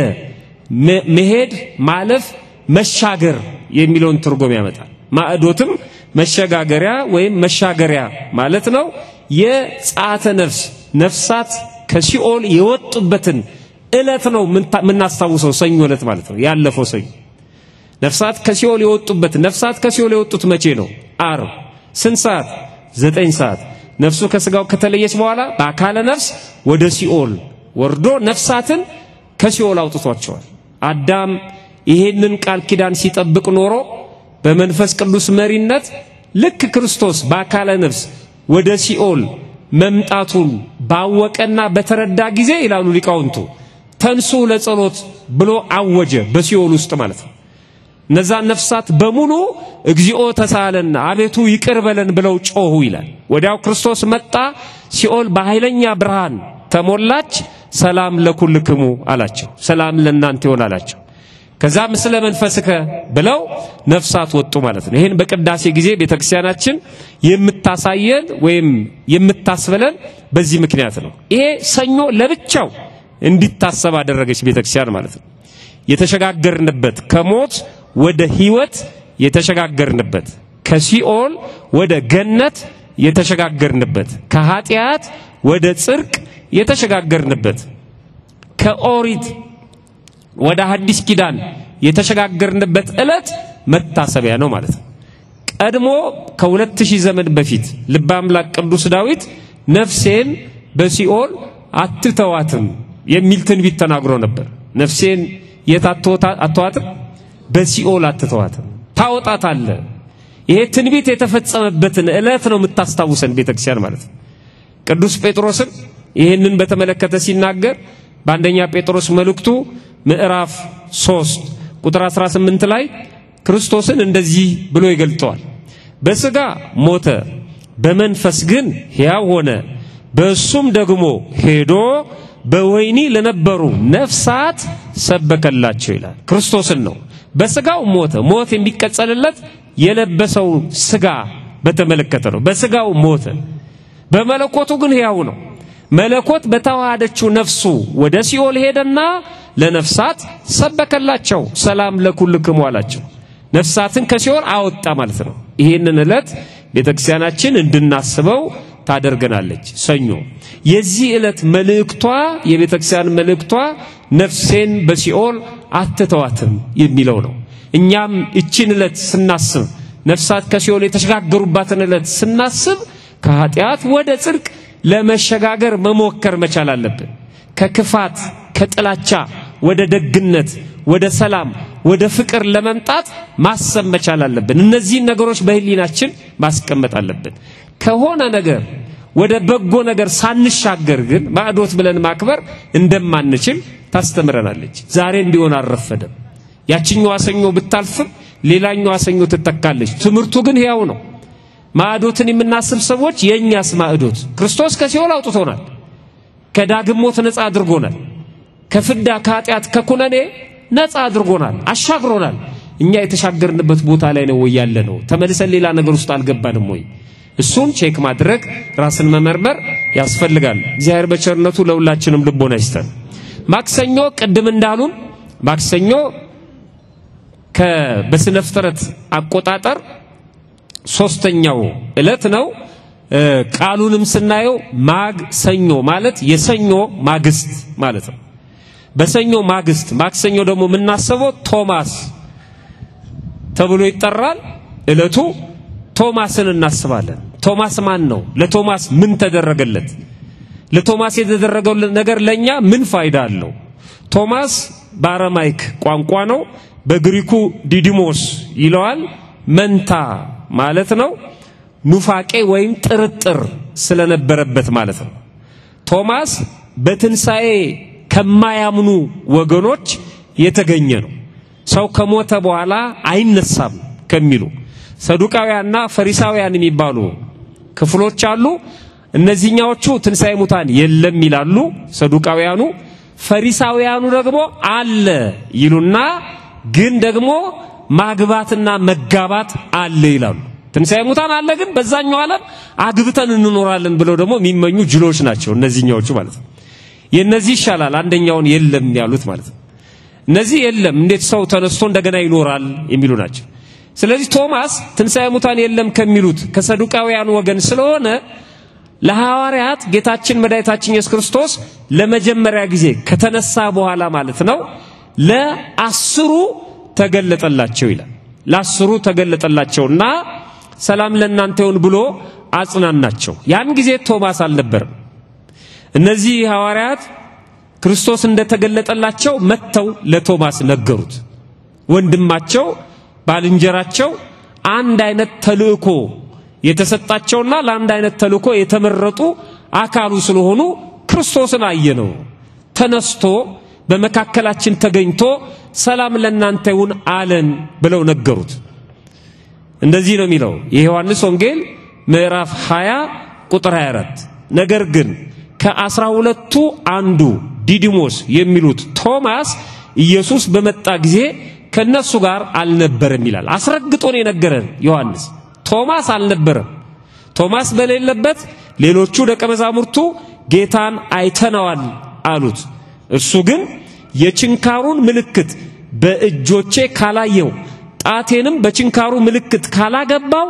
መሄድ ማለፍ መሻገር የሚለውን ትርጉም ያመጣል ማዕዶትም መሸጋገሪያ ወይም መሻገሪያ ማለት ነው የጻተ ነፍሳት ከሲኦል የወጡበትን ዕለት ነው ምናስተዋውሰው ሰኞ ዕለት ማለት ነው ያለፈው ሰኞ ነፍሳት ከሲኦል የወጡበት ነፍሳት ከሲኦል የወጡት መቼ ነው ዓርብ ስንት ሰዓት 9 ሰዓት ነፍሱ ከስጋው ከተለየች በኋላ በአካለ ነፍስ ወደ ሲኦል ወርዶ ነፍሳትን ከሲኦል አውጥቷቸዋል አዳም ይሄንን ቃል ኪዳን ሲጠብቅ ኖሮ በመንፈስ ቅዱስ መሪነት ልክ ክርስቶስ በአካለ ነፍስ ወደ ሲኦል መምጣቱን ባወቀና በተረዳ ጊዜ ይላሉ ሊቃውንቱ ተንሱ ለጸሎት ብሎ አወጀ በሲኦል ውስጥ ማለት ነው እነዛ ነፍሳት በሙሉ እግዚኦ ተሳለና አቤቱ ይቅር በለን ብለው ጮሁ ይላል ወዲያው ክርስቶስ መጣ ሲኦል በኃይለኛ ብርሃን ተሞላች ሰላም ለኩልክሙ አላቸው ሰላም ለእናንተ ይሁን አላቸው ከዛ ምስለ መንፈስከ ብለው ነፍሳት ወጡ ማለት ነው ይሄን በቅዳሴ ጊዜ ቤተክርስቲያናችን የምታሳየን ወይም የምታስበለን በዚህ ምክንያት ነው ይሄ ሰኞ ለብቻው እንዲታሰብ አደረገች ቤተክርስቲያን ማለት ነው የተሸጋገርንበት ከሞት ወደ ህይወት የተሸጋገርንበት ከሲኦል ወደ ገነት የተሸጋገርንበት ከኃጢያት ወደ ጽድቅ የተሸጋገርንበት ከኦሪት ወደ ሐዲስ ኪዳን የተሸጋገርንበት ዕለት መታሰቢያ ነው ማለት ነው ቀድሞ ከ2000 ዘመን በፊት ልበ አምላክ ቅዱስ ዳዊት ነፍሴን በሲኦል አትተዋትም የሚል ትንቢት ተናግሮ ነበር ነፍሴን አትተዋትም በሲኦል አትተዋትም ታወጣታለህ ይሄ ትንቢት የተፈጸመበትን ዕለት ነው የምታስታውሰን ቤተክርስቲያን ማለት ነው ቅዱስ ጴጥሮስን ይሄንን በተመለከተ ሲናገር በአንደኛ ጴጥሮስ መልእክቱ ምዕራፍ 3 ቁጥር 18 ላይ ክርስቶስን እንደዚህ ብሎ ይገልጠዋል በስጋ ሞተ በመንፈስ ግን ሕያው ሆነ በሱም ደግሞ ሄዶ በወይኒ ለነበሩ ነፍሳት ሰበከላቸው ይላል ክርስቶስን ነው በስጋው ሞት የሚቀጸልለት የለበሰው ስጋ በተመለከተ ነው በስጋው ሞተ በመለኮቱ ግን ሕያው ነው መለኮት በተዋሃደችው ነፍሱ ወደ ሲኦል ሄደና ለነፍሳት ሰበከላቸው ሰላም ለኩልክሙ አላቸው ነፍሳትን ከሲኦል አወጣ ማለት ነው ይሄንን ዕለት ቤተክርስቲያናችን እንድናስበው ታደርገናለች ሰኞ የዚህ ዕለት መልእክቷ የቤተክርስቲያን መልእክቷ ነፍሴን በሲኦል አትተዋትም የሚለው ነው እኛም እቺን ዕለት ስናስብ ነፍሳት ከሲኦል የተሸጋገሩባትን ዕለት ስናስብ ከኃጢያት ወደ ጽድቅ ለመሸጋገር መሞከር መቻል አለብን ከክፋት ከጥላቻ ወደ ደግነት ወደ ሰላም ወደ ፍቅር ለመምጣት ማሰብ መቻል አለብን እነዚህ ነገሮች በህሊናችን ማስቀመጥ አለብን ከሆነ ነገር ወደ በጎ ነገር ሳንሻገር ግን ማዕዶት ብለን ማክበር እንደማንችል ታስተምረናለች ዛሬም ቢሆን አረፈደም ያቺኛው ሰኞ ብታልፍ ሌላኛው ሰኞ ትተካለች ትምርቱ ግን ሕያው ነው ማዕዶትን የምናስብ ሰዎች የኛስ ማዕዶት ክርስቶስ ከሲኦል አውጥቶናል ከዳግም ሞት ነፃ አድርጎናል ከፍዳ ከኃጢያት ከኩነኔ ነፃ አድርጎናል አሻግሮናል እኛ የተሻገርንበት ቦታ ላይ ነው ያለ ነው ተመልሰን ሌላ ነገር ውስጥ አልገባንም ወይ እሱን ቼክ ማድረግ ራስን መመርመር ያስፈልጋል እግዚአብሔር በቸርነቱ ለሁላችንም ልቦና ይስጠን ማክሰኞ ቅድም እንዳሉን ማክሰኞ በስነ ፍጥረት አቆጣጠር ሶስተኛው ዕለት ነው ቃሉንም ስናየው ማክሰኞ ማለት የሰኞ ማግስት ማለት ነው በሰኞ ማግስት ማክሰኞ ደግሞ ምናስበው ቶማስ ተብሎ ይጠራል ዕለቱ ቶማስን እናስባለን ቶማስ ማን ነው ለቶማስ ምን ተደረገለት ለቶማስ የተደረገው ነገር ለኛ ምን ፋይዳ አለው ቶማስ በአረማይክ ቋንቋ ነው በግሪኩ ዲዲሞስ ይለዋል መንታ ማለት ነው ኑፋቄ ወይም ጥርጥር ስለነበረበት ማለት ነው ቶማስ በትንሳኤ ከማያምኑ ወገኖች የተገኘ ነው ሰው ከሞተ በኋላ አይነሳም ከሚሉ ሰዱቃውያንና ፈሪሳውያን የሚባሉ ክፍሎች አሉ እነዚህኛዎቹ ትንሳኤ ሙታን የለም ይላሉ ሰዱቃውያኑ ፈሪሳውያኑ ደግሞ አለ ይሉና ግን ደግሞ ማግባትና መጋባት አለ ይላሉ ትንሳኤ ሙታን አለ ግን በዛኛው ዓለም አግብተን እንኖራለን ብለው ደግሞ የሚመኙ ጅሎች ናቸው እነዚህኛዎቹ ማለት ነው የነዚህ ይሻላል አንደኛውን የለም ያሉት ማለት ነው እነዚህ የለም እንዴት ሰው ተነስቶ እንደገና ይኖራል የሚሉ ናቸው ስለዚህ ቶማስ ትንሳኤ ሙታን የለም ከሚሉት ከሰዱቃውያኑ ወገን ስለሆነ ለሐዋርያት ጌታችን መድኃኒታችን ኢየሱስ ክርስቶስ ለመጀመሪያ ጊዜ ከተነሳ በኋላ ማለት ነው ለአስሩ ተገለጠላቸው ይላል ለአስሩ ተገለጠላቸውና ሰላም ለእናንተ ይሁን ብሎ አጽናናቸው ያን ጊዜ ቶማስ አልነበረም እነዚህ ሐዋርያት ክርስቶስ እንደተገለጠላቸው መተው ለቶማስ ነገሩት ወንድማቸው ባልንጀራቸው አንድ አይነት ተልእኮ የተሰጣቸውና ለአንድ አይነት ተልእኮ የተመረጡ አካሉ ስለሆኑ ክርስቶስን አየነው ተነስቶ በመካከላችን ተገኝቶ ሰላም ለእናንተ ይሁን አለን ብለው ነገሩት እንደዚህ ነው የሚለው የዮሐንስ ወንጌል ምዕራፍ 20 ቁጥር 24 ነገር ግን ከ12ቱ አንዱ ዲዲሞስ የሚሉት ቶማስ ኢየሱስ በመጣ ጊዜ ከነሱ ጋር አልነበረም ይላል አስረግጦ ነው የነገረን ዮሐንስ ቶማስ አልነበረም ቶማስ በሌለበት ሌሎቹ ደቀ መዛሙርቱ ጌታን አይተናዋል አሉት እርሱ ግን የችንካሩን ምልክት በእጆቼ ካላየው ጣቴንም በችንካሩ ምልክት ካላገባው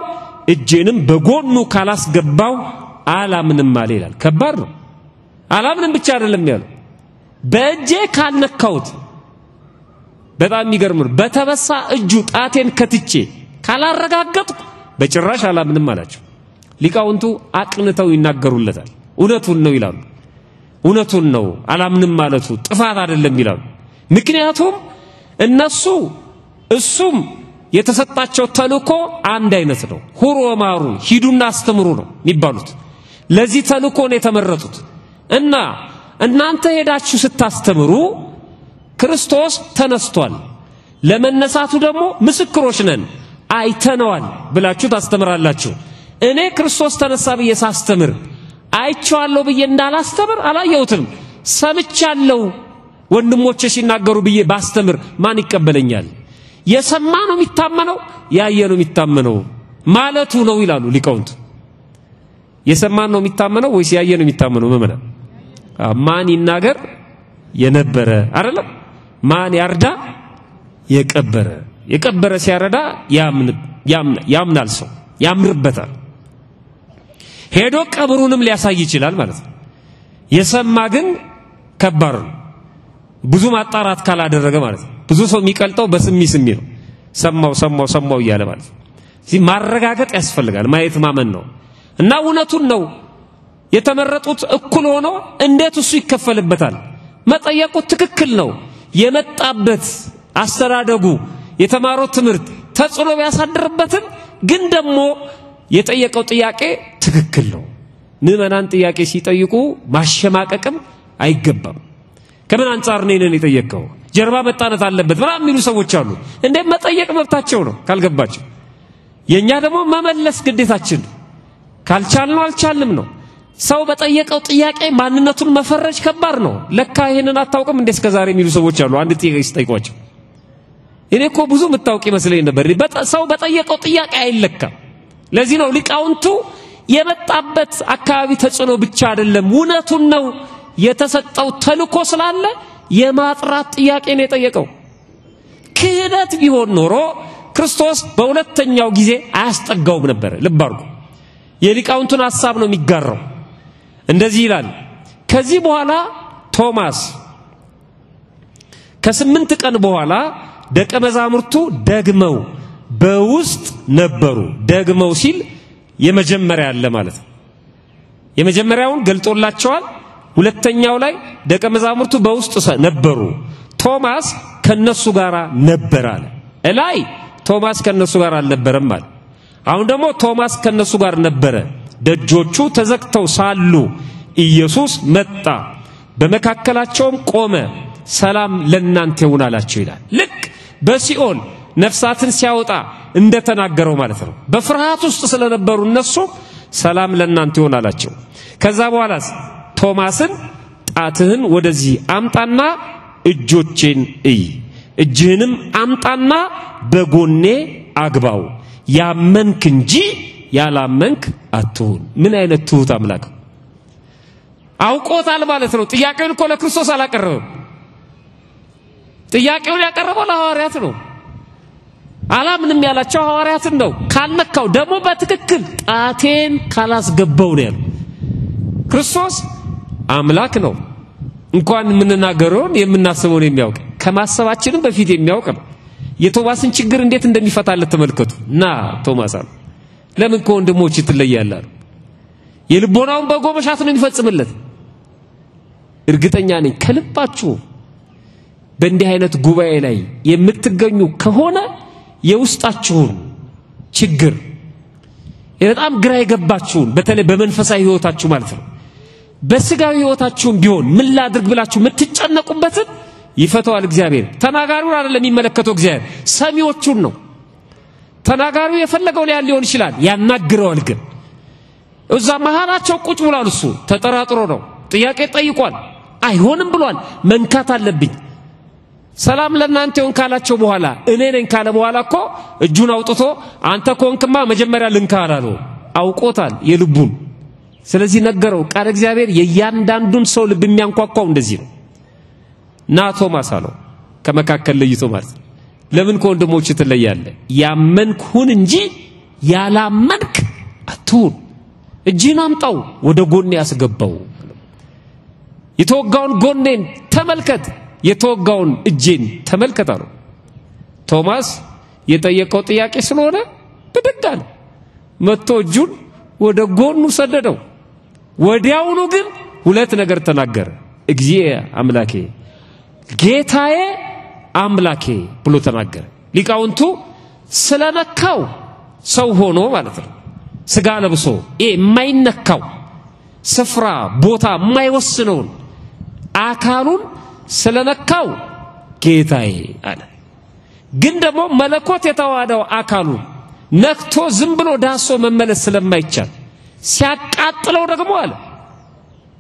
እጄንም በጎኑ ካላስገባው አላምንም አለ ይላል ከባድ ነው አላምንም ብቻ አይደለም ያለው በእጄ ካልነካውት በጣም የሚገርም ነው በተበሳ እጁ ጣቴን ከትቼ ካላረጋገጥኩ በጭራሽ አላምንም አላቸው ሊቃውንቱ አቅንተው ይናገሩለታል እውነቱን ነው ይላሉ እውነቱን ነው አላምንም ማለቱ ጥፋት አይደለም ይላሉ ምክንያቱም እነሱ እሱም የተሰጣቸው ተልእኮ አንድ አይነት ነው ሁሩ ወማሩ ሂዱና አስተምሩ ነው የሚባሉት ለዚህ ተልእኮ ነው የተመረጡት እና እናንተ ሄዳችሁ ስታስተምሩ ክርስቶስ ተነስቷል ለመነሳቱ ደግሞ ምስክሮች ነን አይተነዋል ብላችሁ ታስተምራላችሁ እኔ ክርስቶስ ተነሳ ብዬ ሳስተምር አይቻለሁ ብዬ እንዳላስተምር አላየሁትም ሰምቻለሁ ወንድሞቼ ሲናገሩ ብዬ ባስተምር ማን ይቀበለኛል የሰማ ነው የሚታመነው ያየ ነው የሚታመነው ማለቱ ነው ይላሉ ሊቃውንት የሰማ ነው የሚታመነው ወይስ ያየ ነው የሚታመነው መመና ማን ይናገር የነበረ አይደለም ማን ያርዳ የቀበረ ሲያረዳ ያምናል ሰው ያምርበታል ሄዶ ቀብሩንም ሊያሳይ ይችላል ማለት ነው የሰማ ግን ከባድ ነው ብዙ ማጣራት ካላደረገ ማለት ነው ብዙ ሰው የሚቀልጠው በስሚ ነው ሰማው ይያለ ማለት ነው እዚህ ማረጋገጥ ያስፈልጋል ማየት ማመን ነው እና እውነቱን ነው የተመረጡት እኩል ሆኖ እንዴት እሱ ይከፈልበታል መጠየቁ ትክክል ነው የመጣበት አስተዳደጉ የተማረው ትምህርት ተጽዕኖ ቢያሳድርበትም ግን ደግሞ የጠየቀው ጥያቄ ትክክል ነው ምዕመናን ጥያቄ ሲጠይቁ ማሸማቀቅም አይገባም ከምን አንፃር ነው የጠየቀው ጀርባ መጣነት አለበት ምናምን የሚሉ ሰዎች አሉ እንዴ መጠየቅ መብታቸው ነው ካልገባቸው የኛ ደግሞ መመለስ ግዴታችን ካልቻልነው አልቻልንም ነው ሰው በጠየቀው ጥያቄ ማንነቱን መፈረጅ ከባድ ነው ለካ ይሄንን አታውቅም እንደ እስከዛሬ የሚሉ ሰዎች አሉ አንድ ጥያቄ ሲጠይቋቸው እኔ እኮ ብዙ መታወቅ ይመስለኝ ነበር ሰው በጠየቀው ጥያቄ አይለካም ለዚህ ነው ሊቃውንቱ የመጣበት አካባቢ ተጽዕኖ ብቻ አይደለም እውነቱን ነው የተሰጠው ተልእኮ ስላለ የማጥራት ጥያቄ ነው የጠየቀው ክህደት ቢሆን ኖሮ ክርስቶስ በሁለተኛው ጊዜ አያስጠጋውም ነበር ልብ አድርጉ የሊቃውንቱን ሐሳብ ነው የሚጋራው እንደዚህ ይላል ከዚህ በኋላ ቶማስ ከ8 ቀን በኋላ ደቀ መዛሙርቱ ደግመው በውስጥ ነበሩ ደግመው ሲል የመጀመሪያ አለ ማለት ነው የመጀመሪያውን ገልጦላቸዋል ሁለተኛው ላይ ደቀ መዛሙርቱ በውስጥ ነበሩ ቶማስ ከነሱ ጋር ነበር አለ እላይ ቶማስ ከነሱ ጋር አልነበረም ማለት አሁን ደግሞ ቶማስ ከነሱ ጋር ነበረ ደጆቹ ተዘግተው ሳሉ ኢየሱስ መጣ በመካከላቸውም ቆመ ሰላም ለእናንተ ይሁን አላቸው ይላል። ልክ በሲኦል ነፍሳትን ሲያወጣ እንደተናገረው ማለት ነው። በፍርሃት ውስጥ ስለነበሩ እነሱ ሰላም ለእናንተ ይሁን አላቸው። ከዛ በኋላ ቶማስን ጣትህን ወደዚህ አምጣና እጆቼን እይ፣ እጅህንም አምጣና በጎኔ አግባው፣ ያመንክ እንጂ ያላመንክ አትሁን። ምን አይነት ትሁት አምላክ! አውቆታል ማለት ነው። ጥያቄውን እኮ ለክርስቶስ አላቀረበም። ጥያቄውን ያቀረበው ለሐዋርያት ነው። አላምንም ያላቸው ሐዋርያትን ነው። ካልነካው ደግሞ በትክክል ጣቴን ካላስገባው ነው ያለው። ክርስቶስ አምላክ ነው። እንኳን የምንናገረውን የምናስበውን የሚያውቅ ከማሰባችንም በፊት የሚያውቅ ነው። የቶማስን ችግር እንዴት እንደሚፈታለት ተመልከቱ። ና ቶማስ አለ ለምን ከወንድሞች ትለያለህ? የልቦናውን በጎ መሻት ነው የሚፈጽምለት። እርግጠኛ ነኝ ከልባችሁ በእንዲህ አይነት ጉባኤ ላይ የምትገኙ ከሆነ የውስጣችሁን ችግር በጣም ግራ የገባችሁን በተለይ በመንፈሳዊ ህይወታችሁ ማለት ነው በስጋዊ ህይወታችሁም ቢሆን ምን ላድርግ ብላችሁ የምትጨነቁበትን ይፈታዋል እግዚአብሔር። ተናጋሪውን አይደለም የሚመለከተው እግዚአብሔር፣ ሰሚዎቹን ነው። ተናጋሪው የፈለገው ሊሆን ይችላል፣ ያናግረዋል። ግን እዛ መሃላቸው ቁጭ ብሏል። እሱ ተጠራጥሮ ነው፣ ጥያቄ ጠይቋል፣ አይሆንም ብሏል። መንካት አለብኝ። ሰላም ለእናንተ ይሁን ካላቸው በኋላ እኔ ነኝ ካለ በኋላ እኮ እጁን አውጥቶ አንተ ኮንክማ መጀመሪያ ልንካ አላለው። አውቆታል የልቡን። ስለዚህ ነገረው። ቃል እግዚአብሔር የእያንዳንዱን ሰው ልብ የሚያንኳኳው እንደዚህ ነው። ና ቶማስ አለው ከመካከል ለይቶ ማለት ነው። ለምን ከወንድሞች ትለያለህ? ያመንክ ሁን እንጂ ያላመንክ አትሁን። እጅህን አምጣው ወደ ጎኔ ያስገባው። የተወጋውን ጎኔን ተመልከት፣ የተወጋውን እጄን ተመልከት አለው። ቶማስ የጠየቀው ጥያቄ ስለሆነ ብድግ አለ። መጥቶ እጁን ወደ ጎኑ ሰደደው። ወዲያውኑ ግን ሁለት ነገር ተናገረ። እግዚእ አምላኬ፣ ጌታዬ አምላኬ ብሎ ተናገረ። ሊቃውንቱ ስለነካው ሰው ሆኖ ማለት ነው ስጋ ለብሶ የማይነካው ስፍራ ቦታ የማይወስነውን አካሉን ስለነካው ጌታዬ አለ። ግን ደግሞ መለኮት የተዋሃደው አካሉን ነክቶ ዝም ብሎ ዳሶ መመለስ ስለማይቻል ሲያቃጥለው ደግሞ አለ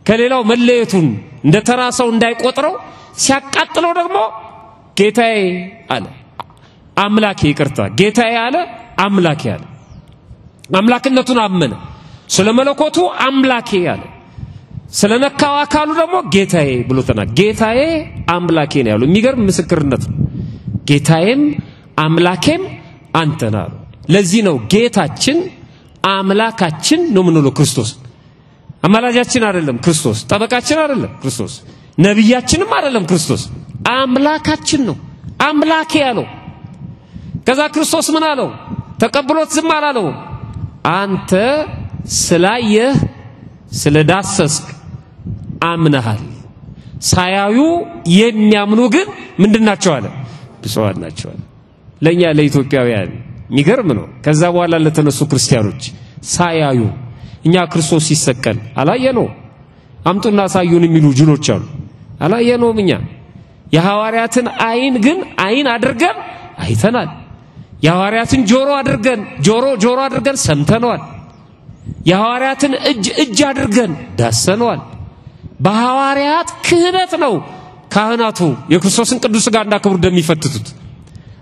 ከሌላው መለየቱን እንደ ተራሰው እንዳይቆጥረው ሲያቃጥለው ደግሞ ጌታዬ አለ። አምላኬ ይቅርታ፣ ጌታዬ አለ፣ አምላኬ አለ። አምላክነቱን አመነ። ስለ መለኮቱ አምላኬ አለ። ስለነካው አካሉ ደግሞ ጌታዬ ብሎ ተናገረ። ጌታዬ አምላኬ ነው ያለው። የሚገርም ምስክርነት ነው። ጌታዬም አምላኬም አንተ ነህ። ለዚህ ነው ጌታችን አምላካችን ነው ምንለው። ክርስቶስ አማላጃችን አይደለም፣ ክርስቶስ ጠበቃችን አይደለም፣ ክርስቶስ ነብያችንም አይደለም፣ ክርስቶስ አምላካችን ነው። አምላኬ ያለው። ከዛ ክርስቶስ ምን አለው? ተቀብሎት ዝም አላለው። አንተ ስላየህ ስለዳሰስክ አምነሃል። ሳያዩ የሚያምኑ ግን ምንድናቸው አለ? ብፁዓን ናቸው አለ። ለኛ ለኢትዮጵያውያን የሚገርም ነው። ከዛ በኋላ ለተነሱ ክርስቲያኖች ሳያዩ እኛ ክርስቶስ ሲሰቀል አላየነው። አምጡና ሳዩን የሚሉ ጅሎች አሉ። አላየነውም። እኛ የሐዋርያትን አይን ግን አይን አድርገን አይተናል። የሐዋርያትን ጆሮ አድርገን ሰምተናል። የሐዋርያትን እጅ አድርገን ዳሰነዋል። በሐዋርያት ክህነት ነው ካህናቱ የክርስቶስን ቅዱስ ሥጋና ክቡር ደም የሚፈትቱት።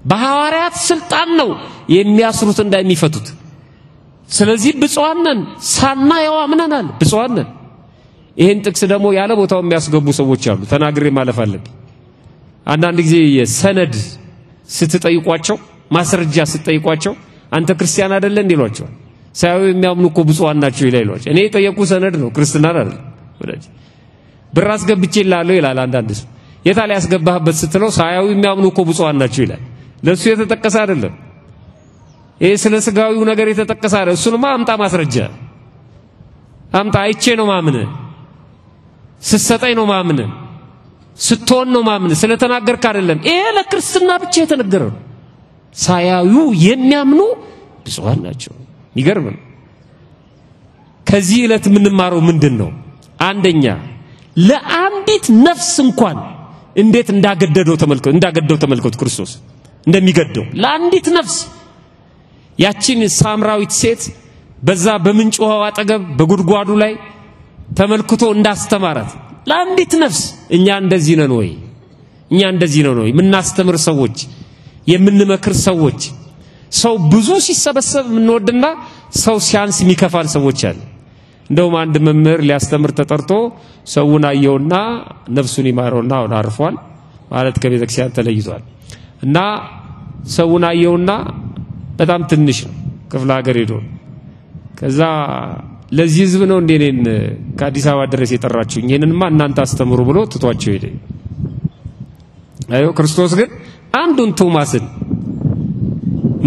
በሐዋርያት ስልጣን ነው የሚያስሩት እንደሚፈቱት። ስለዚህ ብፁዓን ነን፣ ሳናየው አምነናል። ብፁዓን ነን። ይሄን ጥቅስ ደግሞ ያለ ቦታው የሚያስገቡ ሰዎች አሉ። ተናግሬ ማለፍ አለብኝ። አንዳንድ ጊዜ የሰነድ ስትጠይቋቸው ማስረጃ ስትጠይቋቸው አንተ ክርስቲያን አይደለ እንዲሏቸዋል። ሳያዩ የሚያምኑ እኮ ብፁዓን ናቸው ይላሏቸው። እኔ የጠየቁ ሰነድ ነው፣ ክርስትና አይደለም። ወዳጅ ብር አስገብቼልሃለሁ ይላል አንዳንድ ሰው። የታለ ያስገባህበት ስትለው ሳያዩ የሚያምኑ እኮ ብፁዓን ናቸው ይላል። ለሱ የተጠቀሰ አይደለም። ይሄ ስለ ስጋዊው ነገር የተጠቀሰ አይደለም። እሱንማ አምጣ ማስረጃ አምጣ። አይቼ ነው ማምነ፣ ስትሰጠኝ ነው ማምነ፣ ስትሆን ነው ማምነ፣ ስለተናገርክ አይደለም። ይሄ ለክርስትና ብቻ የተነገረ ነው። ሳያዩ የሚያምኑ ብፁዓን ናቸው። ይገርም ነው። ከዚህ ዕለት የምንማረው ምንድነው? አንደኛ ለአንዲት ነፍስ እንኳን እንዴት እንዳገደው ተመልከቱ ክርስቶስ እንደሚገደው ለአንዲት ነፍስ ያቺን ሳምራዊት ሴት በዛ በምንጭ ውሃው አጠገብ በጉድጓዱ ላይ ተመልክቶ እንዳስተማራት ለአንዲት ነፍስ እኛ እንደዚህ ነን ወይ ምናስተምር ሰዎች የምንመክር ሰዎች ሰው ብዙ ሲሰበሰብ ምንወድና ሰው ሲያንስ የሚከፋን ሰዎች አለ እንደውም አንድ መምህር ሊያስተምር ተጠርቶ ሰውን አየውና ነፍሱን ይማረውና አርፏል ማለት ከቤተክርስቲያን ተለይቷል እና ሰውን አየውና በጣም ትንሽ ነው ክፍለ ሀገር ሄዶ ከዛ ለዚህ ህዝብ ነው እንደኔን ከአዲስ አበባ ድረስ የጠራችሁኝ ይሄንንማ እናንተ አስተምሩ ብሎ ትቷቸው ሄደ አዮ ክርስቶስ ግን አንዱን ቶማስን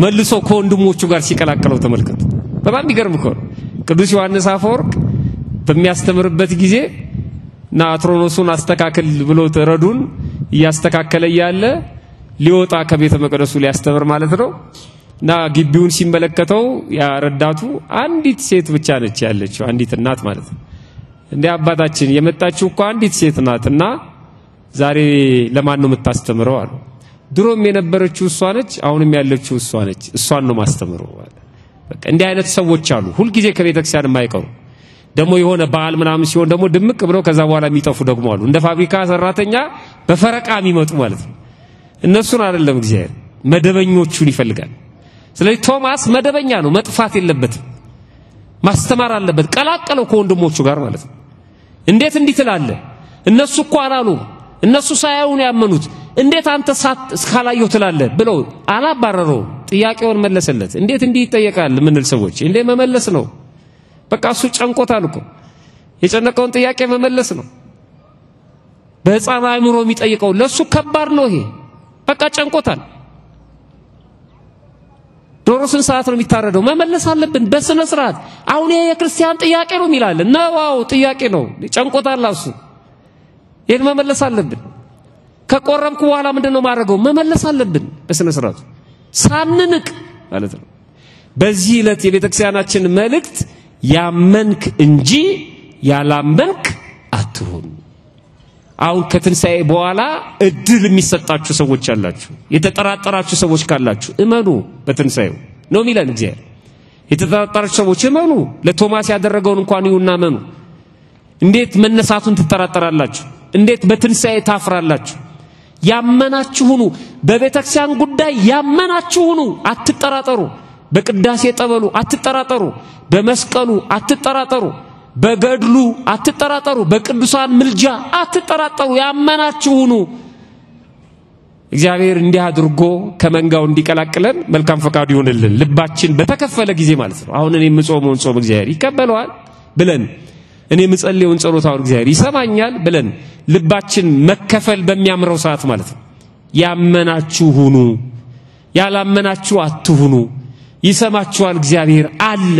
መልሶ ከወንድሞቹ ጋር ሲቀላቀለው ተመልከቱ በጣም ይገርም እኮ ቅዱስ ዮሐንስ አፈወርቅ በሚያስተምርበት ጊዜ ናትሮኖሱን አስተካከል ብሎ ተረዱን ያስተካከለ ያለ ሊወጣ ከቤተ መቅደሱ ሊያስተምር ማለት ነው እና ግቢውን ሲመለከተው ያረዳቱ አንዲት ሴት ብቻ ነች ያለችው አንዲት እናት ማለት ነው እንደ አባታችን የመጣችው እኮ አንዲት ሴት ናትና ዛሬ ለማን ነው የምታስተምረው አሉ ድሮም የነበረችው እሷ ነች አሁንም ያለችው እሷ ነች እሷን ነው ማስተምረው አለ በቃ እንደ አይነት ሰዎች አሉ ሁሉ ጊዜ ከቤተክርስቲያን የማይቀሩ ደሞ የሆነ በዓል ምናምን ሲሆን ደሞ ድምቅ ብለው ከዛ በኋላ የሚጠፉ ደግሞ አሉ እንደ ፋብሪካ ሰራተኛ በፈረቃ የሚመጡ ማለት ነው እነሱን አይደለም እግዚአብሔር መደበኞቹን ይፈልጋል ስለዚህ ቶማስ መደበኛ ነው መጥፋት የለበትም ማስተማር አለበት ቀላቀለው ከወንድሞቹ ጋር ማለት ነው እንዴት እንዲትላለ እነሱ እኮ አላሉ እነሱ ሳያዩን ያመኑት እንዴት አንተ ሳት እስካላየው ትላለ ብለው አላባረረው ጥያቄውን መለሰለት እንዴት እንዲህ ይጠየቃል ምንል ሰዎች እንዴ መመለስ ነው በቃ እሱ ጨንቆታል እኮ የጨነቀውን ጥያቄ መመለስ ነው በህፃን አእምሮ የሚጠይቀው ለሱ ከባድ ነው ይሄ በቃ ጨንቆታል ዶሮስን ሰዓት ነው የሚታረደው መመለስ አለብን በስነ ስርዓት አሁን ይሄ የክርስቲያን ጥያቄ ነው ይላል ነው ጥያቄ ነው ጨንቆታል እሱ ይሄን መመለስ አለብን ከቆረምኩ በኋላ ምንድነው ማድረገው መመለስ አለብን በስነ ስርዓት ሳንንቅ ማለት ነው በዚህ ዕለት የቤተክርስቲያናችን መልእክት ያመንክ እንጂ ያላመንክ አትሁን አሁን ከትንሳኤ በኋላ እድል የሚሰጣችሁ ሰዎች አላችሁ የተጠራጠራችሁ ሰዎች ካላችሁ እመኑ በትንሳኤው ነው ሚለን እግዚአብሔር የተጠራጠራችሁ ሰዎች እመኑ ለቶማስ ያደረገውን እንኳን ይሁንና እመኑ እንዴት መነሳቱን ትጠራጠራላችሁ እንዴት በትንሳኤ ታፍራላችሁ ያመናችሁ ሁኑ በቤተክርስቲያን ጉዳይ ያመናችሁ ሁኑ አትጠራጠሩ በቅዳሴ ጠበሉ አትጠራጠሩ በመስቀሉ አትጠራጠሩ በገድሉ አትጠራጠሩ በቅዱሳን ምልጃ አትጠራጠሩ ያመናችሁ ሁኑ እግዚአብሔር እንዲህ አድርጎ ከመንጋው እንዲቀላቅለን መልካም ፈቃዱ ይሁንልን ልባችን በተከፈለ ጊዜ ማለት ነው አሁን እኔ ምጾመውን ጾም እግዚአብሔር ይቀበለዋል ብለን እኔ ምጸልየውን ጸሎት አሁን እግዚአብሔር ይሰማኛል ብለን ልባችን መከፈል በሚያምረው ሰዓት ማለት ነው ያመናችሁ ሁኑ ያላመናችሁ አትሁኑ ይሰማችኋል እግዚአብሔር አለ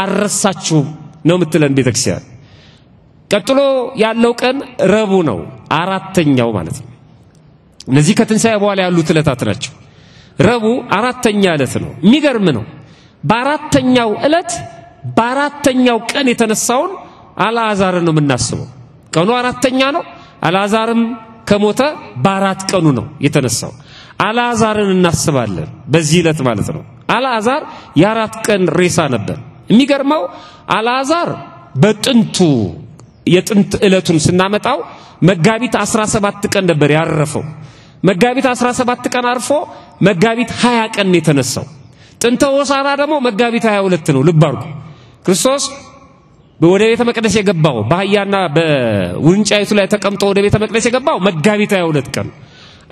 አረሳችሁ ነው ምትለን ቤተክርስቲያን ቀጥሎ ያለው ቀን ረቡ ነው አራተኛው ማለት ነው እነዚህ ከትንሳኤ በኋላ ያሉት ዕለታት ናቸው ረቡ አራተኛ ዕለት ነው የሚገርም ነው በአራተኛው ዕለት በአራተኛው ቀን የተነሳውን አልዓዛርን ነው የምናስበው ቀኑ አራተኛ ነው አልዓዛርም ከሞተ በአራት ቀኑ ነው የተነሳው አልዓዛርን እናስባለን በዚህ ዕለት ማለት ነው አልዓዛር የአራት ቀን ሬሳ ነበር የሚገርመው አልዓዛር በጥንቱ የጥንት ዕለቱን ስናመጣው መጋቢት 17 ቀን ነበር ያረፈው መጋቢት 17 ቀን አርፎ መጋቢት 20 ቀን የተነሳው ጥንተ ሆሳዕና ደግሞ መጋቢት 22 ነው ልብ አድርጉ ክርስቶስ ወደ ቤተ መቅደስ የገባው በአህያና በውርንጫይቱ ላይ ተቀምጦ ወደ ቤተ መቅደስ የገባው መጋቢት 22 ቀን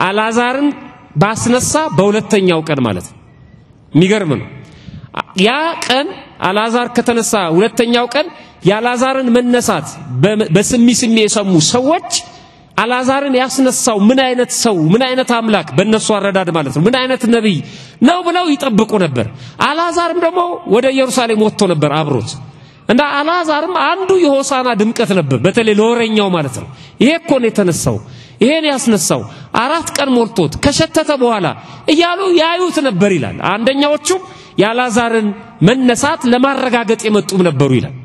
አልዓዛርን ባስነሳ በሁለተኛው ቀን ማለት ነው የሚገርም ነው ያ ቀን አልዓዛር ከተነሳ ሁለተኛው ቀን ያልዓዛርን መነሳት በስሚ የሰሙ ሰዎች አልዓዛርን ያስነሳው ምን አይነት ሰው ምን አይነት አምላክ በእነሱ አረዳድ ማለት ነው ምን አይነት ነብይ ነው ብለው ይጠብቁ ነበር አልዓዛርም ደግሞ ወደ ኢየሩሳሌም ወጥቶ ነበር አብሮት እንዳ አልዓዛርም አንዱ የሆሳዕና ድምቀት ነበር በተለይ ለወረኛው ማለት ነው ይሄ እኮ ነው የተነሳው ይሄን ያስነሳው አራት ቀን ሞልቶት ከሸተተ በኋላ እያሉ ያዩት ነበር ይላል አንደኛዎቹ ያልዓዛርን መነሳት ለማረጋገጥ የመጡም ነበሩ ይላል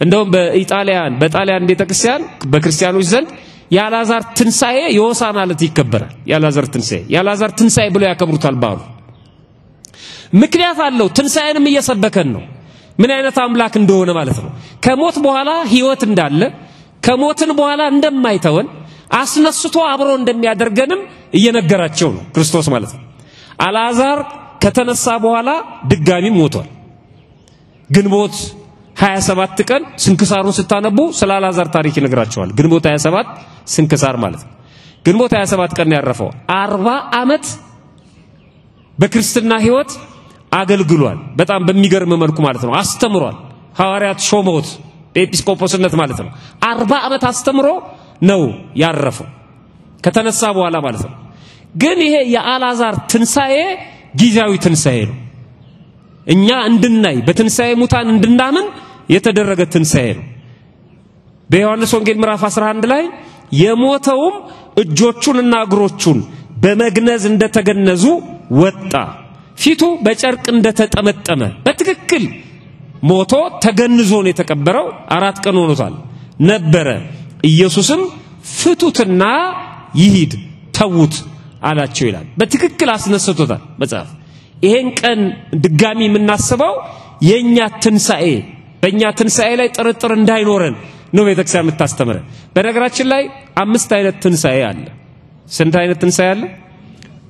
እንደውም በጣሊያን ቤተክርስቲያን በክርስቲያኖች ዘንድ ያላዛር ትንሳኤ የሆሳዕና ዕለት ይከበራል። ያላዛር ትንሳኤ ብለው ያከብሩታል በዓሉ። ምክንያት አለው። ትንሳኤንም እየሰበከን ነው። ምን አይነት አምላክ እንደሆነ ማለት ነው። ከሞት በኋላ ሕይወት እንዳለ፣ ከሞትን በኋላ እንደማይተወን አስነስቶ አብሮ እንደሚያደርገንም እየነገራቸው ነው ክርስቶስ ማለት ነው። አልዓዛር ከተነሳ በኋላ ድጋሚ ሞቷል። ግንቦት 27 ቀን ስንክሳሩን ስታነቡ ስለ አልዓዛር ታሪክ ይነግራቸዋል። ግንቦት 27 ስንክሳር ማለት ነው። ግንቦት 27 ቀን ያረፈው 40 ዓመት በክርስትና ሕይወት አገልግሏል። በጣም በሚገርም መልኩ ማለት ነው። አስተምሯል። ሐዋርያት ሾመውት ኤጲስቆጶስነት ማለት ነው። 40 ዓመት አስተምሮ ነው ያረፈው ከተነሳ በኋላ ማለት ነው። ግን ይሄ የአልዓዛር ትንሳኤ ጊዜያዊ ትንሳኤ ነው። እኛ እንድናይ በትንሳኤ ሙታን እንድናምን የተደረገ ትንሳኤ ነው። በዮሐንስ ወንጌል ምዕራፍ 11 ላይ የሞተውም እጆቹንና እግሮቹን በመግነዝ እንደተገነዙ ወጣ፣ ፊቱ በጨርቅ እንደተጠመጠመ በትክክል ሞቶ ተገንዞ ነው የተቀበረው። 4 ቀን ሆኖታል ነበረ። ኢየሱስም ፍቱትና ይሂድ ተዉት አላቸው ይላል። በትክክል አስነስቶታል መጽሐፍ። ይሄን ቀን ድጋሚ የምናስበው የኛ ትንሳኤ በእኛ ትንሳኤ ላይ ጥርጥር እንዳይኖረን ነው ቤተክርስቲያን የምታስተምረን። በነገራችን ላይ 5 አይነት ትንሳኤ አለ። ስንት አይነት ትንሳኤ አለ?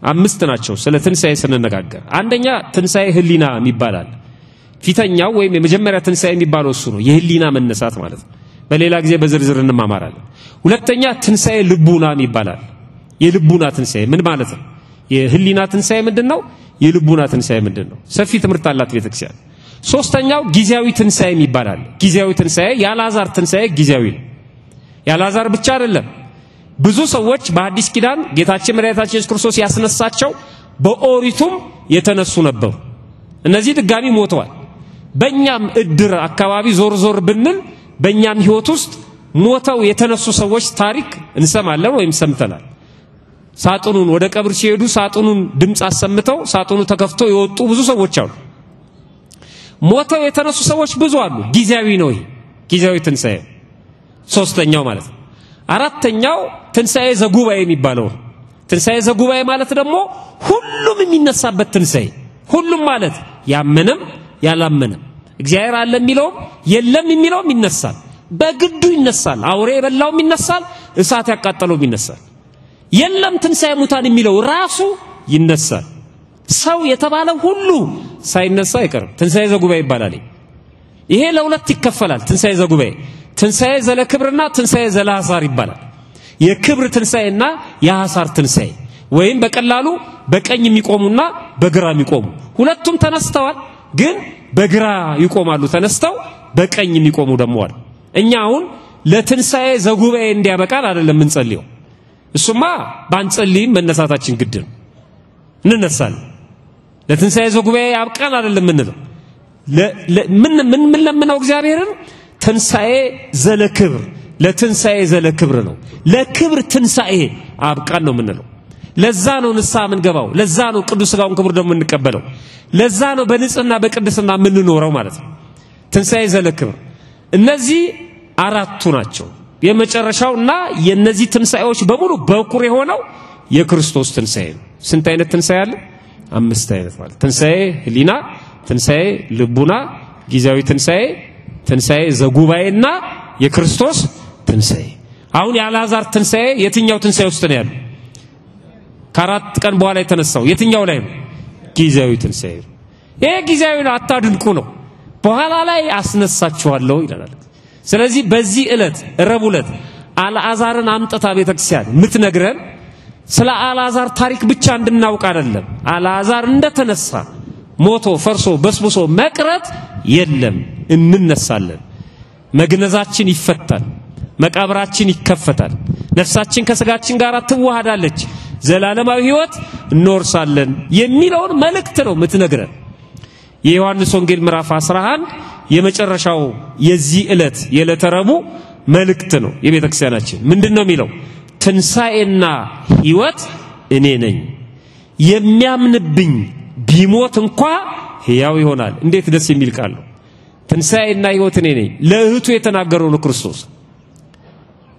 5 ናቸው። ስለ ትንሳኤ ስንነጋገር አንደኛ ትንሳኤ ህሊና የሚባላል። ፊተኛው ወይም የመጀመሪያ ትንሳኤ የሚባለው እሱ ነው፣ የህሊና መነሳት ማለት ነው። በሌላ ጊዜ በዝርዝር እንማማራለን። ሁለተኛ ትንሳኤ ልቡና የሚባላል። የልቡና ትንሳኤ ምን ማለት ነው? የህሊና ትንሳኤ ምንድነው? የልቡና ትንሳኤ ምንድነው? ሰፊ ትምህርት አላት ቤተክርስቲያን። ሶስተኛው ጊዜያዊ ትንሳኤ የሚባላል። ጊዜያዊ ትንሳኤ የአልዓዛር ትንሳኤ ጊዜያዊ ነው። የአልዓዛር ብቻ አይደለም። ብዙ ሰዎች በአዲስ ኪዳን ጌታችን መድኃኒታችን ኢየሱስ ክርስቶስ ያስነሳቸው በኦሪቱም የተነሱ ነበሩ። እነዚህ ድጋሚ ሞተዋል። በእኛም እድር አካባቢ ዞር ብንል በእኛም ህይወት ውስጥ ሞተው የተነሱ ሰዎች ታሪክ እንሰማለን ወይም ሰምተናል። ሳጥኑን ወደ ቀብር ሲሄዱ ሳጥኑን ድምጽ አሰምተው ሳጥኑ ተከፍቶ የወጡ ብዙ ሰዎች አሉ። ሞተው የተነሱ ሰዎች ብዙ አሉ። ጊዜያዊ ነው ይሄ ጊዜያዊ ትንሳኤ ሶስተኛው ማለት ነው። አራተኛው ትንሳኤ ዘጉባኤ የሚባለው። ትንሳኤ ዘጉባኤ ማለት ደግሞ ሁሉም የሚነሳበት ትንሳኤ። ሁሉም ማለት ያመነም ያላመነም እግዚአብሔር አለ የሚለው የለም የሚለው ይነሳል። በግዱ ይነሳል። አውሬ የበላውም ይነሳል፣ እሳት ያቃጠለውም ይነሳል። የለም ትንሳኤ ሙታን የሚለው ራሱ ይነሳል። ሰው የተባለ ሁሉ ሳይነሳ አይቀርም። ትንሳኤ ዘጉባኤ ይባላል። ይሄ ለሁለት ይከፈላል። ትንሳኤ ዘጉባኤ ትንሳኤ ዘለክብርና ትንሳኤ ዘለሐሳር ይባላል። የክብር ትንሳኤና የሐሳር ትንሳኤ ወይም በቀላሉ በቀኝ የሚቆሙና በግራ የሚቆሙ ሁለቱም ተነስተዋል። ግን በግራ ይቆማሉ ተነስተው፣ በቀኝ የሚቆሙ ደግሞ አሉ። እኛ አሁን ለትንሳኤ ዘጉባኤ እንዲያበቃል አይደለም እንጸልየው። እሱማ ባንጸልይም መነሳታችን ግድ ነው። እንነሳለን። ለትንሳኤ ዘጉባኤ ያብቃን አይደለም እንለው። ምን ለምነው እግዚአብሔርን ትንሳኤ ዘለክብር ለትንሳኤ ዘለክብር ነው። ለክብር ትንሳኤ አብቃን ነው የምንለው። ለዛ ነው ንስሐ የምንገባው። ለዛ ነው ቅዱስ ሥጋውን ክቡር ደሙን የምንቀበለው። ለዛ ነው በንጽህና በቅድስና የምንኖረው ማለት ነው። ትንሳኤ ዘለክብር እነዚህ አራቱ ናቸው። የመጨረሻውና የነዚህ ትንሳኤዎች በሙሉ በኩር የሆነው የክርስቶስ ትንሳኤ ነው። ስንት አይነት ትንሳኤ አለ? 5 አይነት ማለት ትንሳኤ ህሊና፣ ትንሳኤ ልቡና፣ ጊዜያዊ ትንሳኤ፣ ትንሳኤ ዘጉባኤና የክርስቶስ ትንሳኤ። አሁን የአልዓዛር ትንሳኤ የትኛው ትንሳኤ ውስጥ ነው ያለው? ከ4 ቀን በኋላ የተነሳው የትኛው ላይ ነው? ጊዜያዊ ትንሳኤ። ይሄ ጊዜያዊ ነው አታድንቁ ነው። በኋላ ላይ አስነሳችኋለሁ ይላል። ስለዚህ በዚህ ዕለት ረቡዕ ዕለት አልዓዛርን አምጥታ ቤተክርስቲያን ምትነግረን ስለ አልዓዛር ታሪክ ብቻ እንድናውቅ አይደለም። አልዓዛር እንደተነሳ ሞቶ ፈርሶ በስብሶ መቅረት የለም፣ እንነሳለን። መግነዛችን ይፈታል፣ መቃብራችን ይከፈታል፣ ነፍሳችን ከስጋችን ጋር ትዋሃዳለች፣ ዘላለማዊ ሕይወት እንወርሳለን የሚለውን መልእክት ነው ምትነግረን። የዮሐንስ ወንጌል ምዕራፍ 11 የመጨረሻው የዚህ ዕለት የዕለተ ረቡዕ መልእክት ነው የቤተክርስቲያናችን። ምንድነው የሚለው? ትንሳኤና ሕይወት እኔ ነኝ፣ የሚያምንብኝ ቢሞት እንኳን ሕያው ይሆናል። እንዴት ደስ የሚል ቃል ነው! ትንሳኤና ሕይወት እኔ ነኝ። ለእህቱ የተናገረው ነው ክርስቶስ።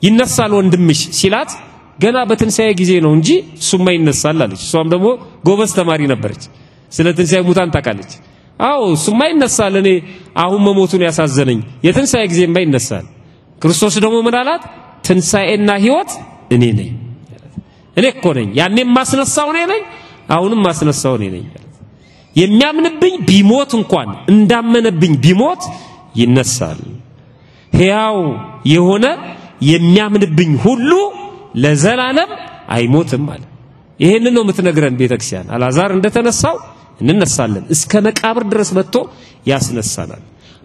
ይነሳል ወንድምሽ ሲላት ገና በትንሳኤ ጊዜ ነው እንጂ እሱማ ይነሳል አለች እሷም ደግሞ ጎበዝ ተማሪ ነበረች ስለ ትንሳኤ ሙታን ታውቃለች አዎ እሱማ ይነሳል እኔ አሁን መሞቱን ያሳዘነኝ የትንሳኤ ጊዜማ ይነሳል ክርስቶስ ደግሞ ምን አላት ትንሳኤና ሕይወት እኔ ነኝ እኔ እኮ ነኝ ያኔም ማስነሳው እኔ ነኝ አሁንም ማስነሳው እኔ ነኝ የሚያምንብኝ ቢሞት እንኳን እንዳመነብኝ ቢሞት ይነሳል ሕያው የሆነ የሚያምንብኝ ሁሉ ለዘላለም አይሞትም ማለት ይሄንን ነው የምትነግረን ቤተክርስቲያን አልዓዛር እንደተነሳው እንነሳለን እስከ መቃብር ድረስ መጥቶ ያስነሳናል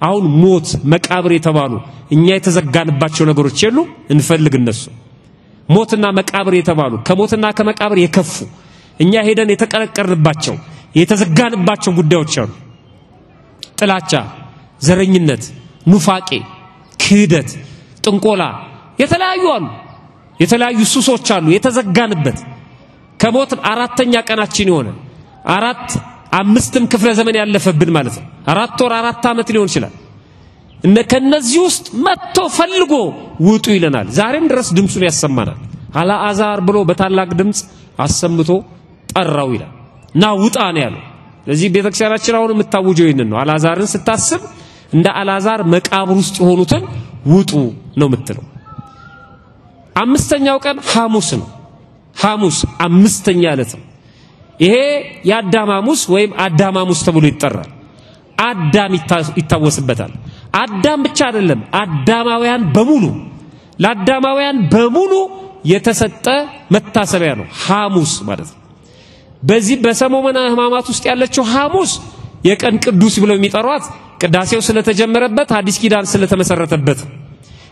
አሁን ሞት መቃብር የተባሉ እኛ የተዘጋንባቸው ነገሮች የሉ እንፈልግ እነሱ ሞትና መቃብር የተባሉ ከሞትና ከመቃብር የከፉ እኛ ሄደን የተቀረቀርንባቸው የተዘጋንባቸው ጉዳዮች አሉ ጥላቻ ዘረኝነት ኑፋቄ ክህደት ጥንቆላ የተለያዩ አሉ የተለያዩ ሱሶች አሉ የተዘጋንበት ከሞት አራተኛ ቀናችን ይሆነ አራት አምስትም ክፍለ ዘመን ያለፈብን ማለት ነው 4 ወር 4 አመት ሊሆን ይችላል ከነዚህ ውስጥ መጥቶ ፈልጎ ውጡ ይለናል ዛሬም ድረስ ድምጹን ያሰማናል አልዓዛር ብሎ በታላቅ ድምጽ አሰምቶ ጠራው ይላል ና ውጣ ነው ያለው ለዚህ ቤተክርስቲያናችን አሁን የምታውጀው ይሄንን ነው አልዓዛርን ስታስብ እንደ አልዓዛር መቃብር ውስጥ ሆኑትን ውጡ ነው የምትለው አምስተኛው ቀን ሐሙስ ነው ሐሙስ አምስተኛ ዕለት ነው ይሄ ያዳማሙስ ወይም አዳማሙስ ተብሎ ይጠራል አዳም ይታወስበታል አዳም ብቻ አይደለም አዳማውያን በሙሉ ለአዳማውያን በሙሉ የተሰጠ መታሰቢያ ነው ሐሙስ ማለት ነው በዚህ በሰሞነ ሕማማት ውስጥ ያለችው ሐሙስ የቀን ቅዱስ ብለው የሚጠሯት ቅዳሴው ስለተጀመረበት አዲስ ኪዳን ስለተመሰረተበት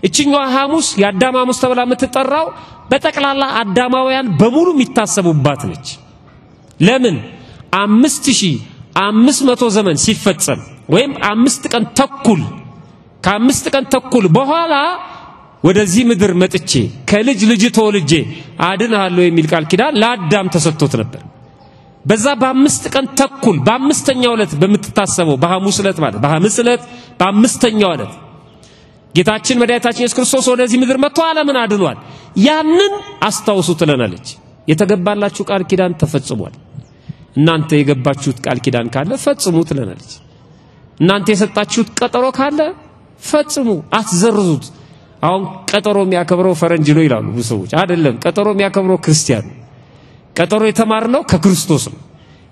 እቺኛው ሐሙስ ያዳማሙስ ተብላ የምትጠራው በጠቅላላ አዳማውያን በሙሉ የሚታሰቡባት ነች ለምን 5500 ዘመን ሲፈጸም ወይም 5 ቀን ተኩል ከ5 ቀን ተኩል በኋላ ወደዚህ ምድር መጥቼ ከልጅ ልጅ ተወልጄ አድንሃለሁ የሚል ቃል ኪዳን ለአዳም ተሰጥቶት ነበር በዛ በ5 ቀን ተኩል በአምስተኛው ዕለት በመተታሰበው በሐሙስ ዕለት ማለት በሐሙስ ዕለት በአምስተኛው ዕለት ጌታችን መድኃኒታችን ኢየሱስ ክርስቶስ ወደዚህ ምድር መጥቶ ዓለምን አድኗል ያንን አስታውሱ ትለናለች የተገባላችሁ ቃል ኪዳን ተፈጽሟል እናንተ የገባችሁት ቃል ኪዳን ካለ ፈጽሙ ትለናለች እናንተ የሰጣችሁት ቀጠሮ ካለ ፈጽሙ አትዘርዙት አሁን ቀጠሮ የሚያከብረው ፈረንጅ ነው ይላሉ ሰዎች አይደለም ቀጠሮ የሚያከብረው ክርስቲያን ቀጠሮ የተማርነው ከክርስቶስ ነው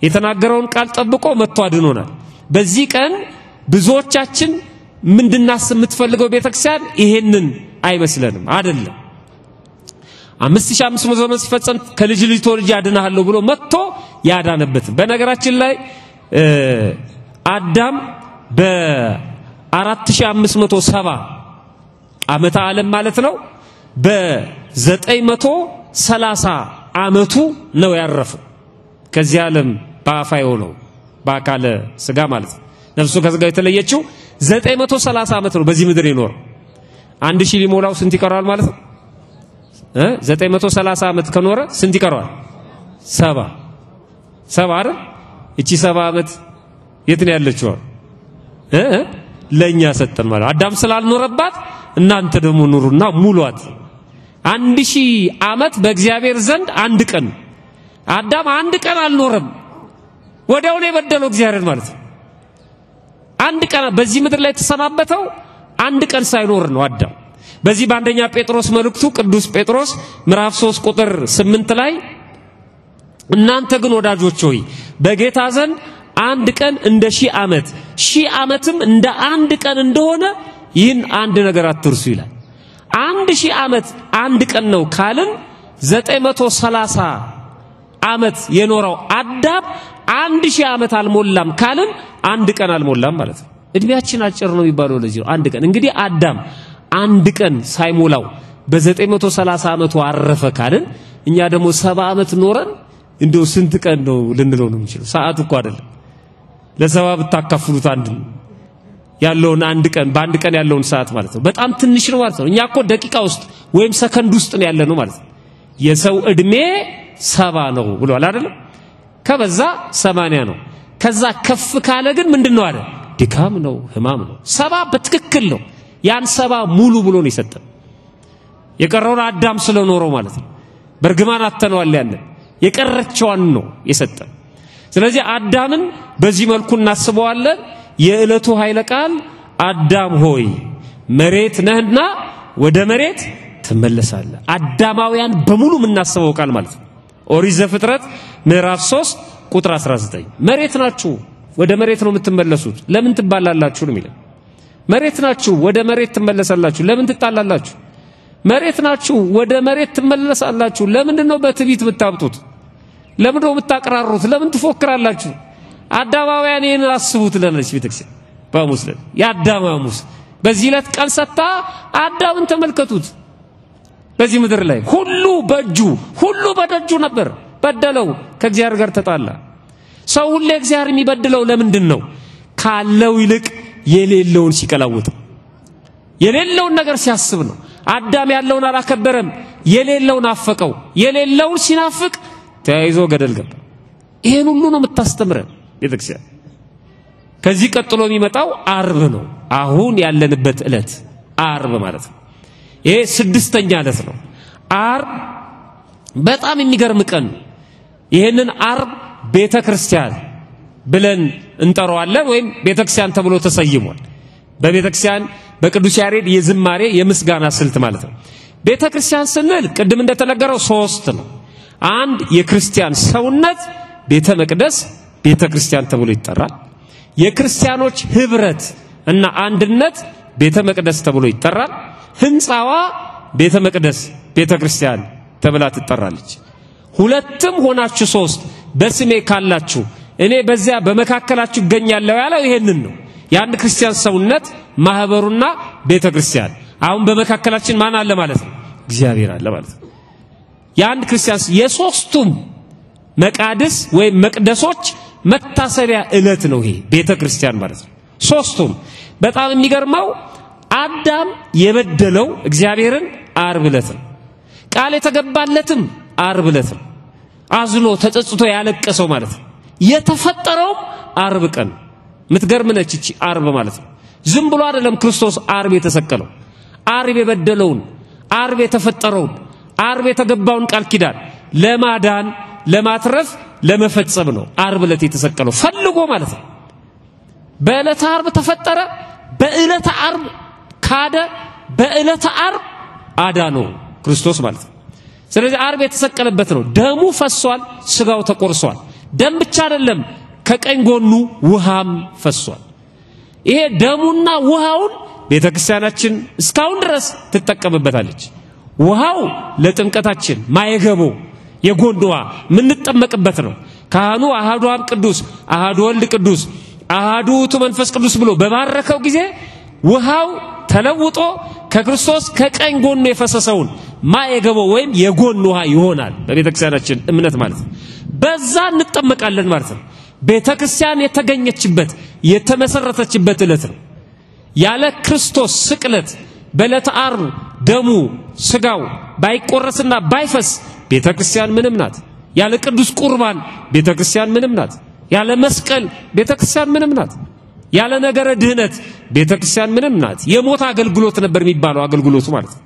የተናገረውን ቃል ጠብቆ መጥቶ አድኖናል በዚህ ቀን ብዙዎቻችን ምንድናስ የምትፈልገው ቤተክርስቲያን ይሄንን አይመስለንም አይደለም 5500 ዘመን ሲፈጸም ከልጅ ልጅ ተወልጄ አድንሃለሁ ብሎ መጥቶ ያዳነበት በነገራችን ላይ አዳም በ4570 ዓመተ ዓለም ማለት ነው በ930 ዓመቱ ነው ያረፈው ከዚህ ዓለም ባፋየው ነው ባካለ ስጋ ማለት ነው ነፍሱ ከስጋው የተለየችው 930 ዓመት ነው በዚህ ምድር ይኖር 1000 ሊሞላው ስንት ይቀራል ማለት ነው 930 ዓመት ከኖረ ስንት ይቀራል 7 አይደል እቺ 7 ዓመት የት ነው ያለችው ለኛ ሰጠን ማለት አዳም ስላልኖረባት እናንተ ደግሞ ኑሩና ሙሉአት 1000 ዓመት በእግዚአብሔር ዘንድ አንድ ቀን አዳም አንድ ቀን አልኖረም ወዲያው ነው የበደለው እግዚአብሔር ማለት ነው አንድ ቀን በዚህ ምድር ላይ ተሰናበተው አንድ ቀን ሳይኖር ነው አዳም በዚህ በአንደኛ ጴጥሮስ መልእክቱ ቅዱስ ጴጥሮስ ምዕራፍ 3 ቁጥር 8 ላይ እናንተ ግን ወዳጆች ሆይ በጌታ ዘንድ አንድ ቀን እንደ 1000 ዓመት 1000 ዓመትም እንደ አንድ ቀን እንደሆነ ይህን አንድ ነገር አትርሱ ይላል 1000 ዓመት አንድ ቀን ነው ካልን 930 ዓመት የኖረው አዳም 1000 ዓመት አልሞላም ካልን አንድ ቀን አልሞላም ማለት ነው እድሜያችን አጭር ነው የሚባለው ለዚህ ነው አንድ ቀን እንግዲህ አዳም አንድ ቀን ሳይሞላው በ930 ዓመቱ አረፈ ካልን እኛ ደግሞ 70 ዓመት ኖረን እንደው ስንት ቀን ነው ልንለው ነው የሚችለው ሰዓት እኮ አይደለም ለሰባ ብታካፍሉት አንድ ያለውን አንድ ቀን በአንድ ቀን ያለውን ሰዓት ማለት ነው በጣም ትንሽ ነው ማለት ነው እኛ እኮ ደቂቃ ውስጥ ወይም ሰከንድ ውስጥ ነው ያለነው ማለት ነው የሰው እድሜ 70 ነው ብሏል አይደል ከበዛ 80 ነው ከዛ ከፍ ካለ ግን ምንድነው አለ ድካም ነው ህማም ነው 70 በትክክል ነው ያን 70 ሙሉ ብሎ ነው ይሰጠን የቀረውን አዳም ስለኖረው ማለት ነው በርግማን አተነዋል ያለ የቀረችዋን ነው የሰጠን ስለዚህ አዳምን በዚህ መልኩ እናስበዋለን የዕለቱ ኃይለ ቃል አዳም ሆይ መሬት ነህና ወደ መሬት ትመለሳለህ አዳማውያን በሙሉ እናስበው ቃል ማለት ነው ኦሪት ዘፍጥረት ምዕራፍ 3 ቁጥር 19 መሬት ናችሁ ወደ መሬት ነው የምትመለሱት ለምን ትባላላችሁ ነው የሚለው መሬት ናችሁ ወደ መሬት ትመለሳላችሁ ለምን ትጣላላችሁ መሬት ናችሁ ወደ መሬት ትመለሳላችሁ ለምንድነው በትዕቢት የምታብጡት ለምንድነው የምታቀራሩት ለምን ትፎክራላችሁ አዳማውያን ይሄን አስቡት ለነሽ ቤተክርስቲያን በሙስሊም ያዳማሙስ በዚህ ዕለት ቃል ሰጣ አዳምን ተመልከቱት በዚህ ምድር ላይ ሁሉ በደጁ ነበር በደለው ከእግዚአብሔር ጋር ተጣላ ሰው ሁሉ እግዚአብሔር የሚበድለው ለምንድነው ካለው ይልቅ የሌለውን ሲቀላውጥ የሌለውን ነገር ሲያስብ ነው አዳም ያለውን አላከበረም የሌለውን አፈቀው የሌለውን ሲናፍቅ ተያይዞ ገደል ገባ ይሄን ሁሉ ነው የምታስተምረን ቤተክርስቲያን ከዚህ ቀጥሎ የሚመጣው አርብ ነው አሁን ያለንበት ዕለት አርብ ማለት ነው ይሄ ስድስተኛ ዕለት ነው አርብ በጣም የሚገርም ቀን ይሄንን አርብ ቤተክርስቲያን ብለን እንጠራዋለን ወይም ቤተክርስቲያን ተብሎ ተሰይሟል በቤተክርስቲያን በቅዱስ ያሬድ የዝማሬ የምስጋና ስልት ማለት ነው ቤተክርስቲያን ስንል ቅድም እንደተነገረው ሶስት ነው አንድ የክርስቲያን ሰውነት ቤተ መቅደስ ቤተክርስቲያን ተብሎ ይጠራል የክርስቲያኖች ህብረት እና አንድነት ቤተ መቅደስ ተብሎ ይጠራል ህንጻዋ ቤተ መቅደስ ቤተክርስቲያን ተብላ ትጠራለች ሁለቱም ሆናችሁ ሶስት በስሜ ካላችሁ እኔ በዚያ በመካከላችሁ እገኛለሁ ያለው ይሄንን ነው የአንድ ክርስቲያን ሰውነት ማህበሩና ቤተክርስቲያን አሁን በመካከላችን ማን አለ ማለት ነው እግዚአብሔር አለ ማለት ነው የአንድ ክርስቲያን የሶስቱም መቃደስ ወይ መቅደሶች መታሰቢያ ዕለት ነው ይሄ ቤተክርስቲያን ማለት ነው ሶስቱም በጣም የሚገርመው አዳም የበደለው እግዚአብሔርን ዓርብ ዕለት ነው ቃል የተገባለትም ዓርብ ዕለት ነው አዝኖ ተጸጽቶ ያለቀሰው ማለት ነው የተፈጠረው ዓርብ ቀን ምትገርም ነች እቺ ዓርብ ማለት ነው ዝም ብሎ አይደለም ክርስቶስ ዓርብ የተሰቀለው ዓርብ የበደለውን ዓርብ የተፈጠረውን ዓርብ የተገባውን ቃል ኪዳን ለማዳን ለማትረፍ ለመፈጸም ነው ዓርብ ዕለት የተሰቀለው ፈልጎ ማለት ነው በዕለተ ዓርብ ተፈጠረ በዕለተ ዓርብ ካደ በዕለተ ዓርብ አዳነው ክርስቶስ ማለት ነው ስለዚህ ዓርብ የተሰቀለበት ነው ደሙ ፈሷል ስጋው ተቆርሷል ደም ብቻ አይደለም ከቀኝ ጎኑ ውሃም ፈሷል ይሄ ደሙና ውሃውን ቤተክርስቲያናችን እስካሁን ድረስ ትጠቀምበታለች ውሃው ለጥምቀታችን ማየገቦ የጎንዶዋ ምን ተጠመቅበት ነው ካህኑ አሃዱ አብ ቅዱስ አሃዱ ወልድ ቅዱስ አሃዱ ውእቱ መንፈስ ቅዱስ ብሎ በባረከው ጊዜ ውሃው ተለውጦ ከክርስቶስ ከቀኝ ጎኑ የፈሰሰውን ማየገቦ ወይም የጎን ውሃ ይሆናል በቤተክርስቲያናችን እምነት ማለት ነው በዛ እንጠመቃለን ማለት ነው ቤተክርስቲያን የተገኘችበት የተመሰረተችበት ዕለት ነው ያለ ክርስቶስ ስቅለት በዕለተ ዓርብ ደሙ ስጋው ባይቆረስና ባይፈስ ቤተክርስቲያን ምንም ናት ያለ ቅዱስ ቁርባን ቤተክርስቲያን ምንም ናት ያለ መስቀል ቤተክርስቲያን ምንም ናት ያለ ነገረ ድህነት ቤተክርስቲያን ምንም ናት የሞት አገልግሎት ነበር የሚባለው አገልግሎቱ ማለት ነው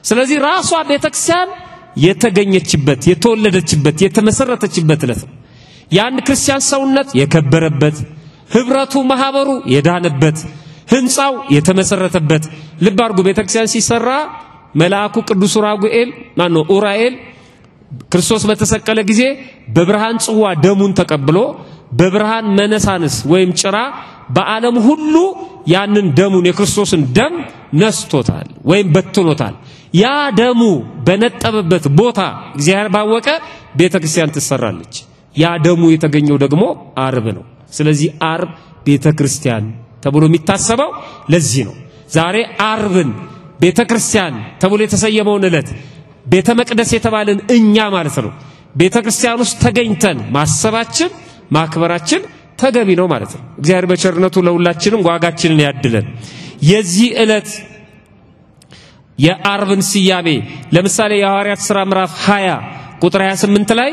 ስለዚህ ራሷ ቤተክርስቲያን የተገኘችበት የተወለደችበት የተመሰረተችበት ዕለት ነው ያን ክርስቲያን ሰውነት የከበረበት ህብረቱ ማህበሩ የዳነበት ህንጻው የተመሰረተበት ልብ አድርጉ ቤተክርስቲያን ሲሰራ መልአኩ ቅዱስ ኡራኤል ክርስቶስ በተሰቀለ ጊዜ በብርሃን ጽዋ ደሙን ተቀብሎ በብርሃን መነሳንስ ወይም ጭራ በዓለም ሁሉ ያንን ደሙን የክርስቶስን ደም ነስቶታል ወይም በትኖታል ያ ደሙ በነጠበበት ቦታ እግዚአብሔር ባወቀ ቤተክርስቲያን ትሰራለች ያ ደሙ የተገኘው ደግሞ ዓርብ ነው ስለዚህ ዓርብ ቤተክርስቲያን ተብሎ የሚታሰበው ለዚህ ነው ዛሬ ዓርብን ቤተክርስቲያን ተብሎ የተሰየመውን ዕለት ቤተ መቅደስ የተባለን እኛ ማለት ነው ቤተክርስቲያን ውስጥ ተገኝተን ማሰባችን ማክበራችን ተገቢ ነው ማለት ነው እግዚአብሔር በቸርነቱ ለሁላችንም ዋጋችንን ያድለን የዚህ ዕለት የዓርብን ሲያሜ ለምሳሌ የሐዋርያት ሥራ ምዕራፍ 20 ቁጥር 28 ላይ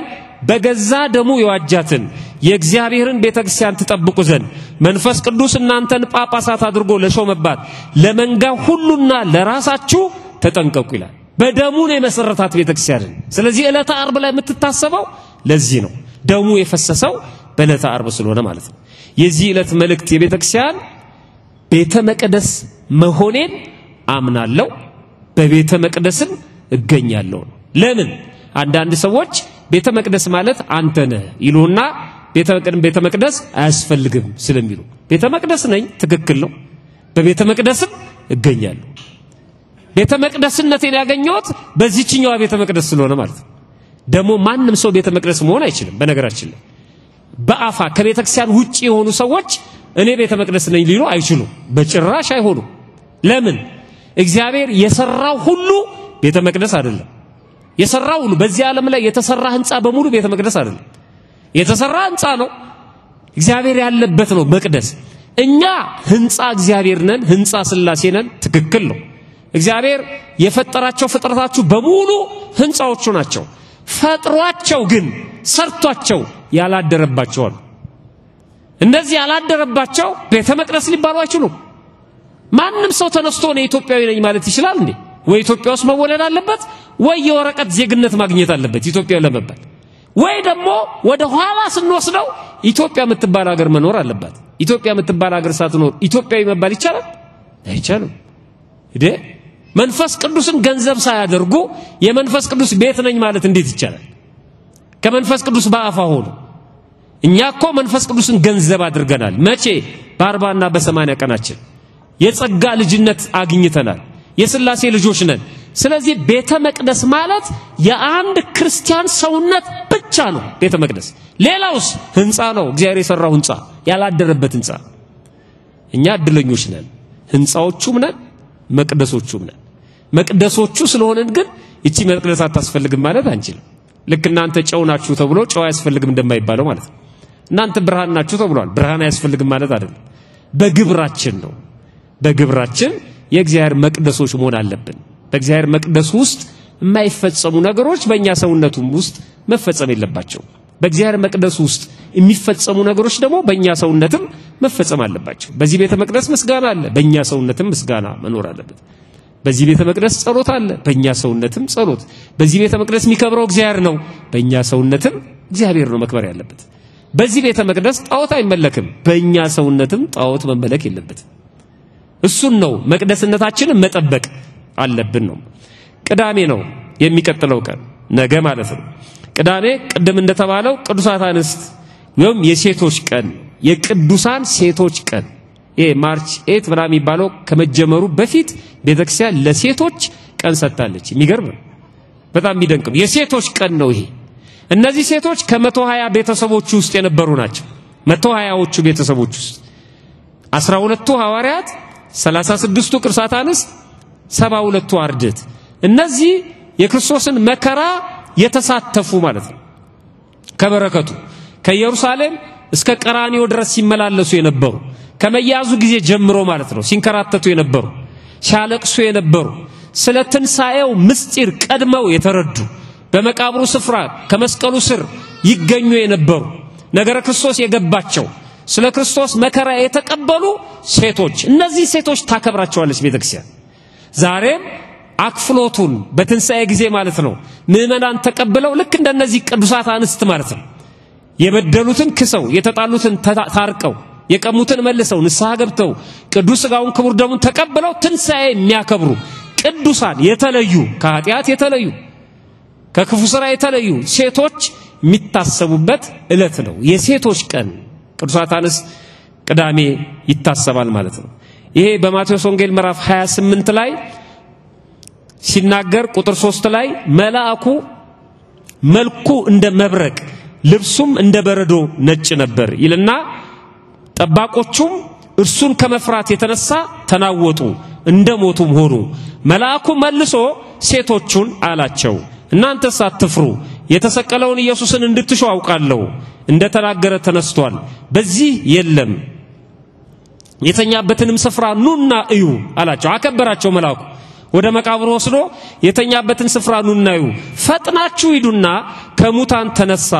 በገዛ ደሙ የዋጃትን የእግዚአብሔርን ቤተክርስቲያን ተጠብቁ ዘንድ መንፈስ ቅዱስ እናንተን ጳጳሳት አድርጎ ለሾመባት ለመንጋው ሁሉና ለራሳችሁ ተጠንቀቁ ይላል በደሙ ነው የመሰረታት ቤተክርስቲያን ስለዚህ ዕለተ ዓርብ ላይ የምትታሰበው ለዚህ ነው ደሙ የፈሰሰው በዕለተ ዓርብ ስለሆነ ማለት ነው የዚህ ዕለት መልእክት የቤተክርስቲያን ቤተ መቅደስ መሆኔን አምናለሁ በቤተ መቅደስም እገኛለሁ ለምን አንዳንድ ሰዎች ቤተ መቅደስ ማለት አንተ ነህ ይሉና ቤተ መቅደስ አያስፈልግም ስለሚሉ ቤተ መቅደስ ነኝ ትክክል ነው በቤተ መቅደስም እገኛለሁ ቤተ መቅደስነቴን ያገኘሁት በዚህኛው ቤተ መቅደስ ስለሆነ ማለት ነው ደሞ ማንንም ሰው ቤተ መቅደስ መሆን አይችልም በነገራችን ላይ በአፋ ከቤተክርስቲያን ውጪ የሆኑ ሰዎች እኔ ቤተ መቅደስ ነኝ ሊሉ አይችሉም በጭራሽ አይሆኑ ለምን እግዚአብሔር የሰራው ሁሉ ቤተ መቅደስ አይደለም የሰራው ሁሉ በዚህ ዓለም ላይ የተሰራ ህንጻ በሙሉ ቤተ መቅደስ አይደለም የተሰራ ህንጻ ነው እግዚአብሔር ያለበት ነው መቅደስ እኛ ህንጻ እግዚአብሔር ነን ህንጻ ስላሴ ነን ትክክል ነው እግዚአብሔር የፈጠራቸው ፍጥረታቹ በሙሉ ህንጻዎቹ ናቸው ፈጥሯቸው ግን ሰርቷቸው ያላደረባቸው እነዚህ ያላደረባቸው ቤተ መቅደስ ሊባሉ አይችሉም ማንንም ሰው ተነስቶ ነው ኢትዮጵያዊ ነኝ ማለት ይችላል እንዴ ወይ ኢትዮጵያ ውስጥ መወለድ አለበት ወይ የወረቀት ዜግነት ማግኘት አለበት ኢትዮጵያዊ ለመባል ወይ ደግሞ ወደ ኋላ ስንወስደው ኢትዮጵያ የምትባል ሀገር መኖር አለበት ኢትዮጵያ የምትባል ሀገር ሳትኖር ኢትዮጵያዊ መባል ይቻላል አይቻልም እዴ መንፈስ ቅዱስን ገንዘብ ሳያደርጉ የመንፈስ ቅዱስ ቤት ነኝ ማለት እንዴት ይቻላል ከመንፈስ ቅዱስ በአፋ ሆኖ እኛኮ መንፈስ ቅዱስን ገንዘብ አድርገናል መቼ በ40 እና በ80 ቀናችን የጸጋ ልጅነት አግኝተናል የሥላሴ ልጆች ነን ስለዚህ ቤተ መቅደስ ማለት የአንድ ክርስቲያን ሰውነት ብቻ ነው ቤተ መቅደስ ሌላውስ ህንጻ ነው እግዚአብሔር የሰራው ህንጻ ያላደረበት ህንጻ እኛ እድለኞች ነን ህንጻዎቹም ነን መቅደሶቹም ነን መቅደሶቹ ስለሆነን ግን እቺ መቅደስ አታስፈልግም ማለት አንችልም ልክ እናንተ ጨው ናችሁ ተብሎ ጨው ያስፈልግም እንደማይባለው ማለት ነው እናንተ ብርሃን ናችሁ ተብሏል ብርሃን ያስፈልግም ማለት አይደለም በግብራችን ነው በግብራችን የእግዚአብሔር መቅደሶች መሆን አለብን በእግዚአብሔር መቅደስ ውስጥ የማይፈጸሙ ነገሮች በእኛ ሰውነቱም ውስጥ መፈጸም የለባቸው በእግዚአብሔር መቅደስ ውስጥ የሚፈጸሙ ነገሮች ደግሞ በእኛ ሰውነትም መፈጸም አለባቸው በዚህ ቤተ መቅደስ ምስጋና አለ በእኛ ሰውነትም ምስጋና መኖር አለበት በዚህ ቤተ መቅደስ ጸሎት አለ በእኛ ሰውነትም ጸሎት በዚህ ቤተ መቅደስ የሚከብረው እግዚአብሔር ነው በእኛ ሰውነትም እግዚአብሔር ነው መክበር ያለበት በዚህ ቤተ መቅደስ ጣዖት አይመለክም በእኛ ሰውነትም ጣዖት መመለክ የለበትም እሱን ነው መቅደስነታችንን መጠበቅ አለብን ነው ቅዳሜ ነው የሚቀጥለው ቀን ነገ ማለት ነው ቅዳሜ ቅድም እንደተባለው ቅዱሳት አንስት ወይም የሴቶች ቀን የቅዱሳን ሴቶች ቀን ይሄ ማርች 8 ብላ የሚባለው ከመጀመሩ በፊት ቤተክርስቲያን ለሴቶች ቀን ሰጣለች የሚገርም በጣም የሚደንቅ የሴቶች ቀን ነው ይሄ እነዚህ ሴቶች ከ120 ቤተሰቦች ውስጥ የነበሩ ናቸው 120ዎቹ ቤተሰቦች ውስጥ 12ቱ ሐዋርያት 36ቱ ቅዱሳት አንስት 72ቱ አርድእት እነዚህ የክርስቶስን መከራ የተሳተፉ ማለት ነው ከበረከቱ ከኢየሩሳሌም እስከ ቀራንዮ ድረስ ሲመላለሱ የነበሩ ከመያዙ ጊዜ ጀምሮ ማለት ነው ሲንከራተቱ የነበሩ ሲያለቅሱ የነበሩ ስለ ትንሳኤው ምስጢር ቀድመው የተረዱ በመቃብሩ ስፍራ ከመስቀሉ ስር ይገኙ የነበሩ ነገረ ክርስቶስ የገባቸው ስለ ክርስቶስ መከራ የተቀበሉ ሴቶች እነዚህ ሴቶች ታከብራቸዋለች ቤተክርስቲያን ዛሬም አክፍሎቱን በትንሳኤ ጊዜ ማለት ነው ምዕመናን ተቀበለው ልክ እንደነዚህ ቅዱሳት አንስት ማለት ነው የበደሉትን ክሰው የተጣሉትን ታርቀው የቀሙትን መልሰው ንስሐ ገብተው ቅዱስ ሥጋውን ክቡር ደሙን ተቀበለው ትንሳኤ የሚያከብሩ ቅዱሳን የተለዩ ከኃጢአት የተለዩ ከክፉ ሥራ የተለዩ ሴቶች የሚታሰቡበት ዕለት ነው የሴቶች ቀን ቅዱሳት አንስት ቅዳሜ ይታሰባል ማለት ነው ይሄ በማቴዎስ ወንጌል ምዕራፍ 28 ላይ ሲናገር ቁጥር 3 ላይ መልአኩ መልኩ እንደ መብረቅ ልብሱም እንደ በረዶ ነጭ ነበር ይልና ጠባቆቹም እርሱን ከመፍራት የተነሳ ተናወጡ እንደሞቱም ሆኑ መልአኩ መልሶ ሴቶቹን አላቸው እናንተስ አትፍሩ የተሰቀለውን ኢየሱስን እንድትሹ አውቃለሁ እንደተናገረ ተነስቷል በዚህ የለም የተኛበትንም ስፍራ ኑና እዩ አላቸው አከበራቸው መልአኩ ወደ መቃብሩ ወስዶ የተኛበትን ስፍራ ኑና እዩ ፈጥናችሁ ሂዱና ከሙታን ተነሳ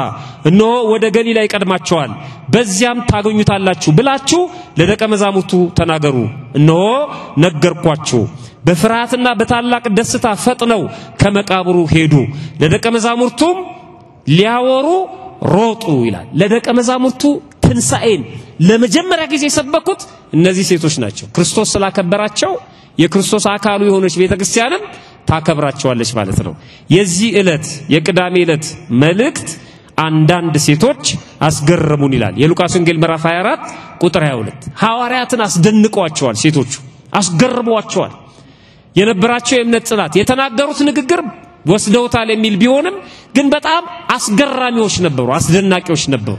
እነሆ ወደ ገሊላ ይቀድማቸዋል በዚያም ታገኙታላችሁ ብላችሁ ለደቀ መዛሙርቱ ተናገሩ እነሆ ነገርኳችሁ በፍርሃትና በታላቅ ደስታ ፈጥነው ከመቃብሩ ሄዱ ለደቀ መዛሙርቱም ሊያወሩ ሮጡ ይላል ለደቀ መዛሙርቱ ትንሳኤን ለመጀመሪያ ጊዜ ሰበኩት እነዚህ ሴቶች ናቸው ክርስቶስ ስላከበራቸው የክርስቶስ አካሉ የሆነች ቤተክርስቲያንም ታከብራቸዋለች ማለት ነው የዚህ ዕለት የቅዳሜ ዕለት መልእክት አንዳንድ ሴቶች አስገረሙን ይላል የሉቃስ ወንጌል ምዕራፍ 24 ቁጥር 22 ሐዋርያትን አስደንቀዋቸዋል ሴቶቹ አስገርመዋቸዋል የነበራቸው የእምነት ጽናት የተናገሩት ንግግር ወስደውታል የሚል ቢሆንም ግን በጣም አስገራሚዎች ነበሩ አስደናቂዎች ነበሩ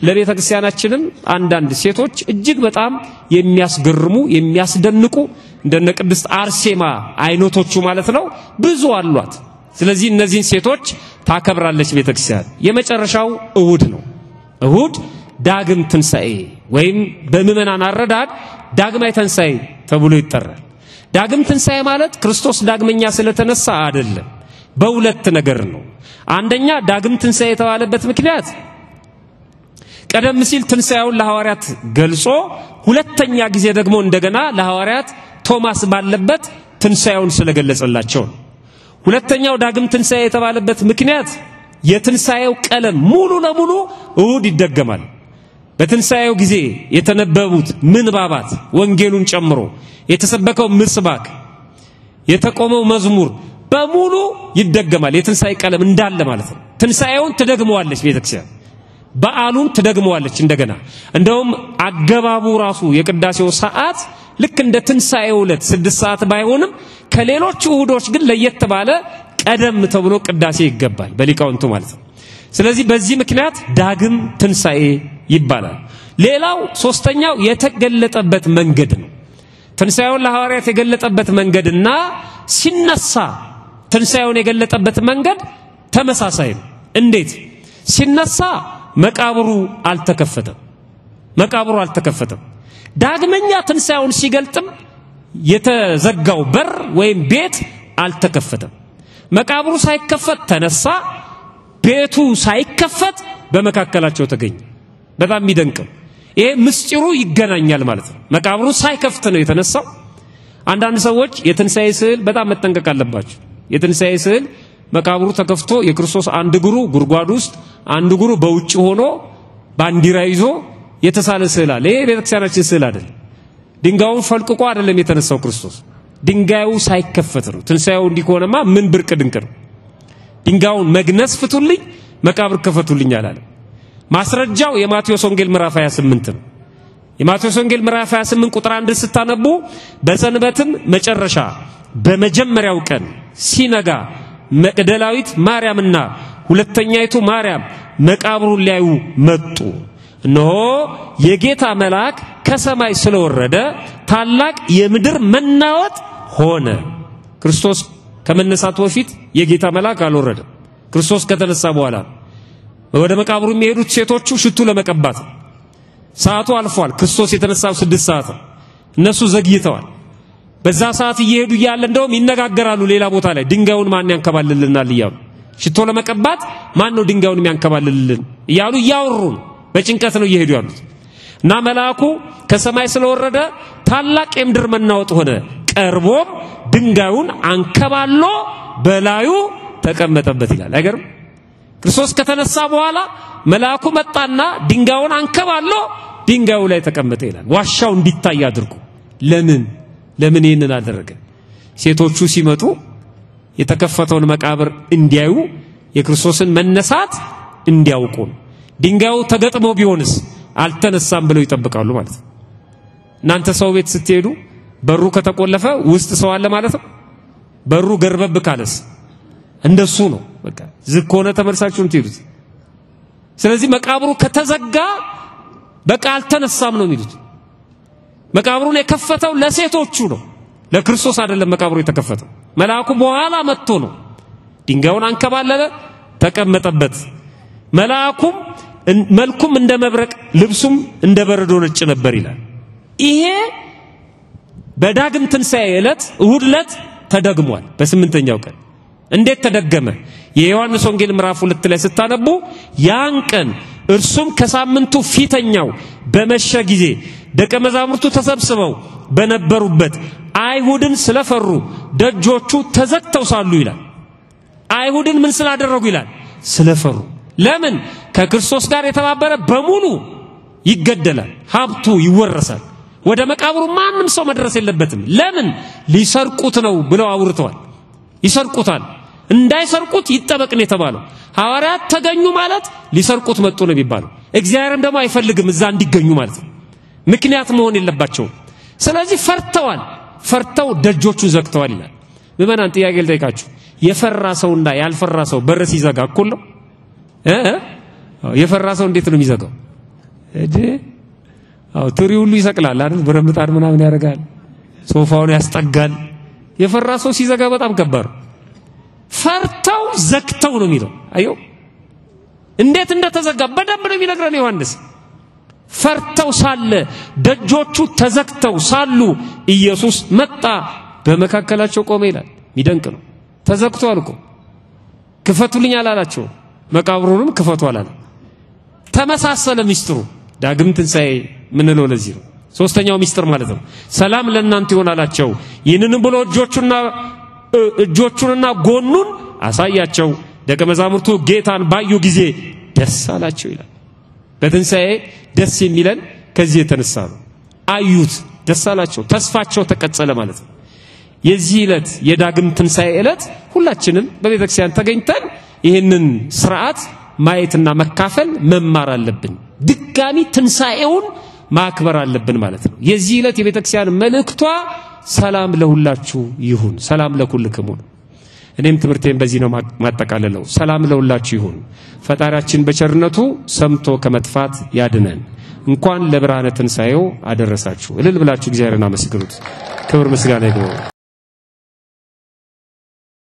ለቤተክርስቲያናችንም አንዳንድ ሴቶች እጅግ በጣም የሚያስገርሙ የሚያስደንቁ እንደነ ቅድስት አርሴማ አይነቶቹ ማለት ነው ብዙ አሏት ስለዚህ እነዚህን ሴቶች ታከብራለች ቤተክርስቲያን የመጨረሻው እሁድ ነው እሁድ ዳግም ትንሳኤ ወይም በመመናን አረዳድ ዳግማይ ትንሳኤ ተብሎ ይጠራል ዳግም ትንሳኤ ማለት ክርስቶስ ዳግመኛ ስለተነሳ አይደለም በሁለት ነገር ነው አንደኛ ዳግም ትንሳኤ የተባለበት ምክንያት ቀደም ሲል ትንሳኤውን ለሐዋርያት ገልጾ ሁለተኛ ጊዜ ደግሞ እንደገና ለሐዋርያት ቶማስ ባለበት ትንሳኤውን ስለገለጸላቸው ሁለተኛው ዳግም ትንሳኤ የተባለበት ምክንያት የትንሳኤው ቀለም ሙሉ ለሙሉ እሁድ ይደገማል በትንሳኤው ጊዜ የተነበቡት ምንባባት ወንጌሉን ጨምሮ የተሰበከው ምስባክ የተቆመው መዝሙር በሙሉ ይደገማል የትንሳኤ ቀለም እንዳለ ማለት ነው ትንሳኤውን ተደግመዋለች ቤተክርስቲያን በዓሉን ተደግመዋለች እንደገና እንደውም አገባቡ ራሱ የቅዳሴው ሰዓት ልክ እንደ ትንሳኤው ዕለት 6 ሰዓት ባይሆንም ከሌሎች እሁዶች ግን ለየት ባለ ቀደም ተብሎ ቅዳሴ ይገባል በሊቃውንቱ ማለት ነው ስለዚህ በዚህ ምክንያት ዳግም ትንሳኤ ይባላል ሌላው ሶስተኛው የተገለጠበት መንገድ ነው ትንሳኤውን ለሐዋርያት የገለጠበት መንገድና ሲነሳ ትንሳኤውን የገለጠበት መንገድ ተመሳሳይ ነው እንዴት ሲነሳ መቃብሩ አልተከፈተም ዳግመኛ ትንሳኤውን ሲገልጥም የተዘጋው በር ወይም ቤት አልተከፈተም መቃብሩ ሳይከፈት ተነሳ ቤቱ ሳይከፈት በመካከላቸው ተገኘ በጣም የሚደንቀው ይሄ ምስጢሩ ይገናኛል ማለት ነው መቃብሩ ሳይከፈት ነው የተነሳው አንዳንድ ሰዎች የትንሳኤ ስዕል በጣም መጠንቀቅ አለባቸው የትንሳኤ ስዕል መቃብሩ ተከፍቶ የክርስቶስ አንድ እግሩ ጉርጓድ ውስጥ አንድ እግሩ በውጭ ሆኖ ባንዲራ ይዞ የተሳለ ስዕል አለ ይሄ ቤተክርስቲያናችን ስዕል አይደለም ድንጋዩን ፈልቅቆ አይደለም የተነሳው ክርስቶስ ድንጋዩ ሳይከፈት ነው ትንሳኤው እንዲኮነማ ምን ብርቅ ድንቅ ነው ድንጋዩን መግነስ ፍቱልኝ መቃብር ከፈቱልኝ አላለ ማስረጃው የማቴዎስ ወንጌል ምዕራፍ 28 ነው የማቴዎስ ወንጌል ምዕራፍ 28 ቁጥር 1 ስታነቡ በሰንበትም መጨረሻ በመጀመሪያው ቀን ሲነጋ መቅደላዊት ማርያምና ሁለተኛይቱ ማርያም መቃብሩን ሊያዩ መጡ እነሆ የጌታ መልአክ ከሰማይ ስለወረደ ታላቅ የምድር መናወጥ ሆነ ክርስቶስ ከመነሳቱ በፊት የጌታ መልአክ አልወረደም ክርስቶስ ከተነሳ በኋላ ወደ መቃብሩ የሚሄዱት ሴቶቹ ሽቱ ለመቀባት ሰዓቱ አልፏል ክርስቶስ የተነሳው 6 ሰዓት እነሱ ዘግይተዋል በዛ ሰዓት እየሄዱ ይያለ እንደውም ይነጋገራሉ ሌላ ቦታ ላይ ድንጋዩን ማን ያንከባልልልናል ይያሉ ሽቶ ለመቀባት ማን ነው ድንጋዩን የሚያንከባልልልን ይያሉ ያወሩ በጭንቀት ነው እየሄዱ ያሉት እና መልአኩ ከሰማይ ስለወረደ ታላቅ የምድር መናወጥ ሆነ ቀርቦም ድንጋዩን አንከባሎ በላዩ ተቀመጠበት ይላል አይገርም ክርስቶስ ከተነሳ በኋላ መልአኩ መጣና ድንጋዩን አንከባሎ ድንጋዩ ላይ ተቀመጠ ይላል ዋሻው እንዲታይ አድርጎ ለምን ይሄንን አደረገ ሴቶቹ ሲመጡ የተከፈተውን መቃብር እንዲያዩ የክርስቶስን መነሳት እንዲያውቁ ድንጋዩ ተገጥሞ ቢሆንስ አልተነሳም ብለው ይጠብቃሉ ማለት ነው እናንተ ሰው ቤት ስትሄዱ በሩ ከተቆለፈ ውስጥ ሰው አለ ማለት ነው በሩ ገርበብ ካለስ እንደሱ ነው በቃ ዝኮነ ተመልሳችሁም ትይሉት ስለዚህ መቃብሩ ከተዘጋ በቃ አልተነሳም ነው የሚሉት መቃብሩን የከፈተው ለሴቶቹ ነው ለክርስቶስ አይደለም መቃብሩ የተከፈተው መልአኩ በኋላ መጥቶ ነው ድንጋዩን አንከባለለ ተቀመጠበት መልአኩም መልኩም እንደ መብረቅ ልብሱም እንደ በረዶ ነጭ ነበር ይላል ይሄ በዳግም ትንሳኤ ዕለት እሁድ ዕለት ተደግሟል በ8ኛው ቀን እንዴት ተደገመ የዮሐንስ ወንጌል ምዕራፍ 2 ላይ ስታነቡ ያን ቀን እርሱም ከሳምንቱ ፊተኛው በመሸ ጊዜ ደቀ መዛሙርቱ ተሰብስበው በነበሩበት አይሁድን ስለፈሩ ደጆቹ ተዘግተው ሳሉ ይላል አይሁድን ምን ስላደረጉ ይላል ስለፈሩ ለምን ከክርስቶስ ጋር የተባበረ በሙሉ ይገደላል ሀብቱ ይወረሳል ወደ መቃብሩ ማንንም ሰው መድረስ የለበትም ለምን ሊሰርቁት ነው ብለው አውርተዋል ይሰርቁታል እንዳይሰርቁት ይጠበቅን የተባለው ሐዋርያት ተገኙ ማለት ሊሰርቁት መጡ ነው የሚባለው እግዚአብሔርም ደግሞ አይፈልግም እዛ እንዲገኙ ማለት ነው ምክንያት መሆን የለባቸው ስለዚህ ፈርተው ደጆቹን ዘግተዋል ይላል ምዕመናን ጥያቄ ልጠይቃችሁ የፈራ ሰውና ያልፈራ ሰው በር ሲዘጋ እኩል ነው የፈራ ሰው እንዴት ነው የሚዘጋው ትሪ ሁሉ ይሰቅላል አይደል ብረምጣድ ምናምን ያደርጋል ሶፋውን ያስጠጋል የፈራ ሰው ሲዘጋ በጣም ከባድ ፈርተው ዘግተው ነው የሚለው አዩ እንዴት እንደተዘጋ በደንብ ነው የሚነግረን ዮሐንስ ፈርተው ሳለ ደጆቹ ተዘግተው ሳሉ ኢየሱስ መጣ በመካከላቸው ቆመ ይላል ሚደንቅ ነው ተዘግቷል እኮ ክፈቱልኝ አላላቸው መቃብሩንም ክፈቱ አላለ ተመሳሰለ ሚስጥሩ ዳግም ትንሣኤ ምን ነው ለዚህ ነው ሶስተኛው ሚስጥር ማለት ነው ሰላም ለእናንተ ይሆናላቸው ይህንንም ብሎ እጆቹንና ጎኑን አሳያቸው ደቀ መዛሙርቱ ጌታን ባዩ ጊዜ ደስ አላቸው ይላል በትንሣኤ ደስ የሚለን ከዚህ የተነሳ ነው አዩት ደስ አላቸው ተስፋቸው ተቀጸለ ማለት ነው የዚህ ዕለት የዳግም ትንሣኤ ዕለት ሁላችንም በቤተክርስቲያን ተገኝተን ይህንን ሥርዓት ማየትና መካፈል መማር አለብን ድጋሚ ትንሣኤውን ማክበር አለብን ማለት ነው የዚህ ዕለት የቤተክርስቲያን መልእክቷ ሰላም ለሁላችሁ ይሁን ሰላም ለኩልክሙ እኔም ትምህርቴን በዚህ ነው ማጠቃለለው ሰላም ለሁላችሁ ይሁን ፈጣሪያችን በቸርነቱ ሰምቶ ከመጥፋት ያድነን እንኳን ለብርሃነ ትንሣኤው አደረሳችሁ እልል ብላችሁ እግዚአብሔርን አመስግኑት ክብር ምስጋና ይግባው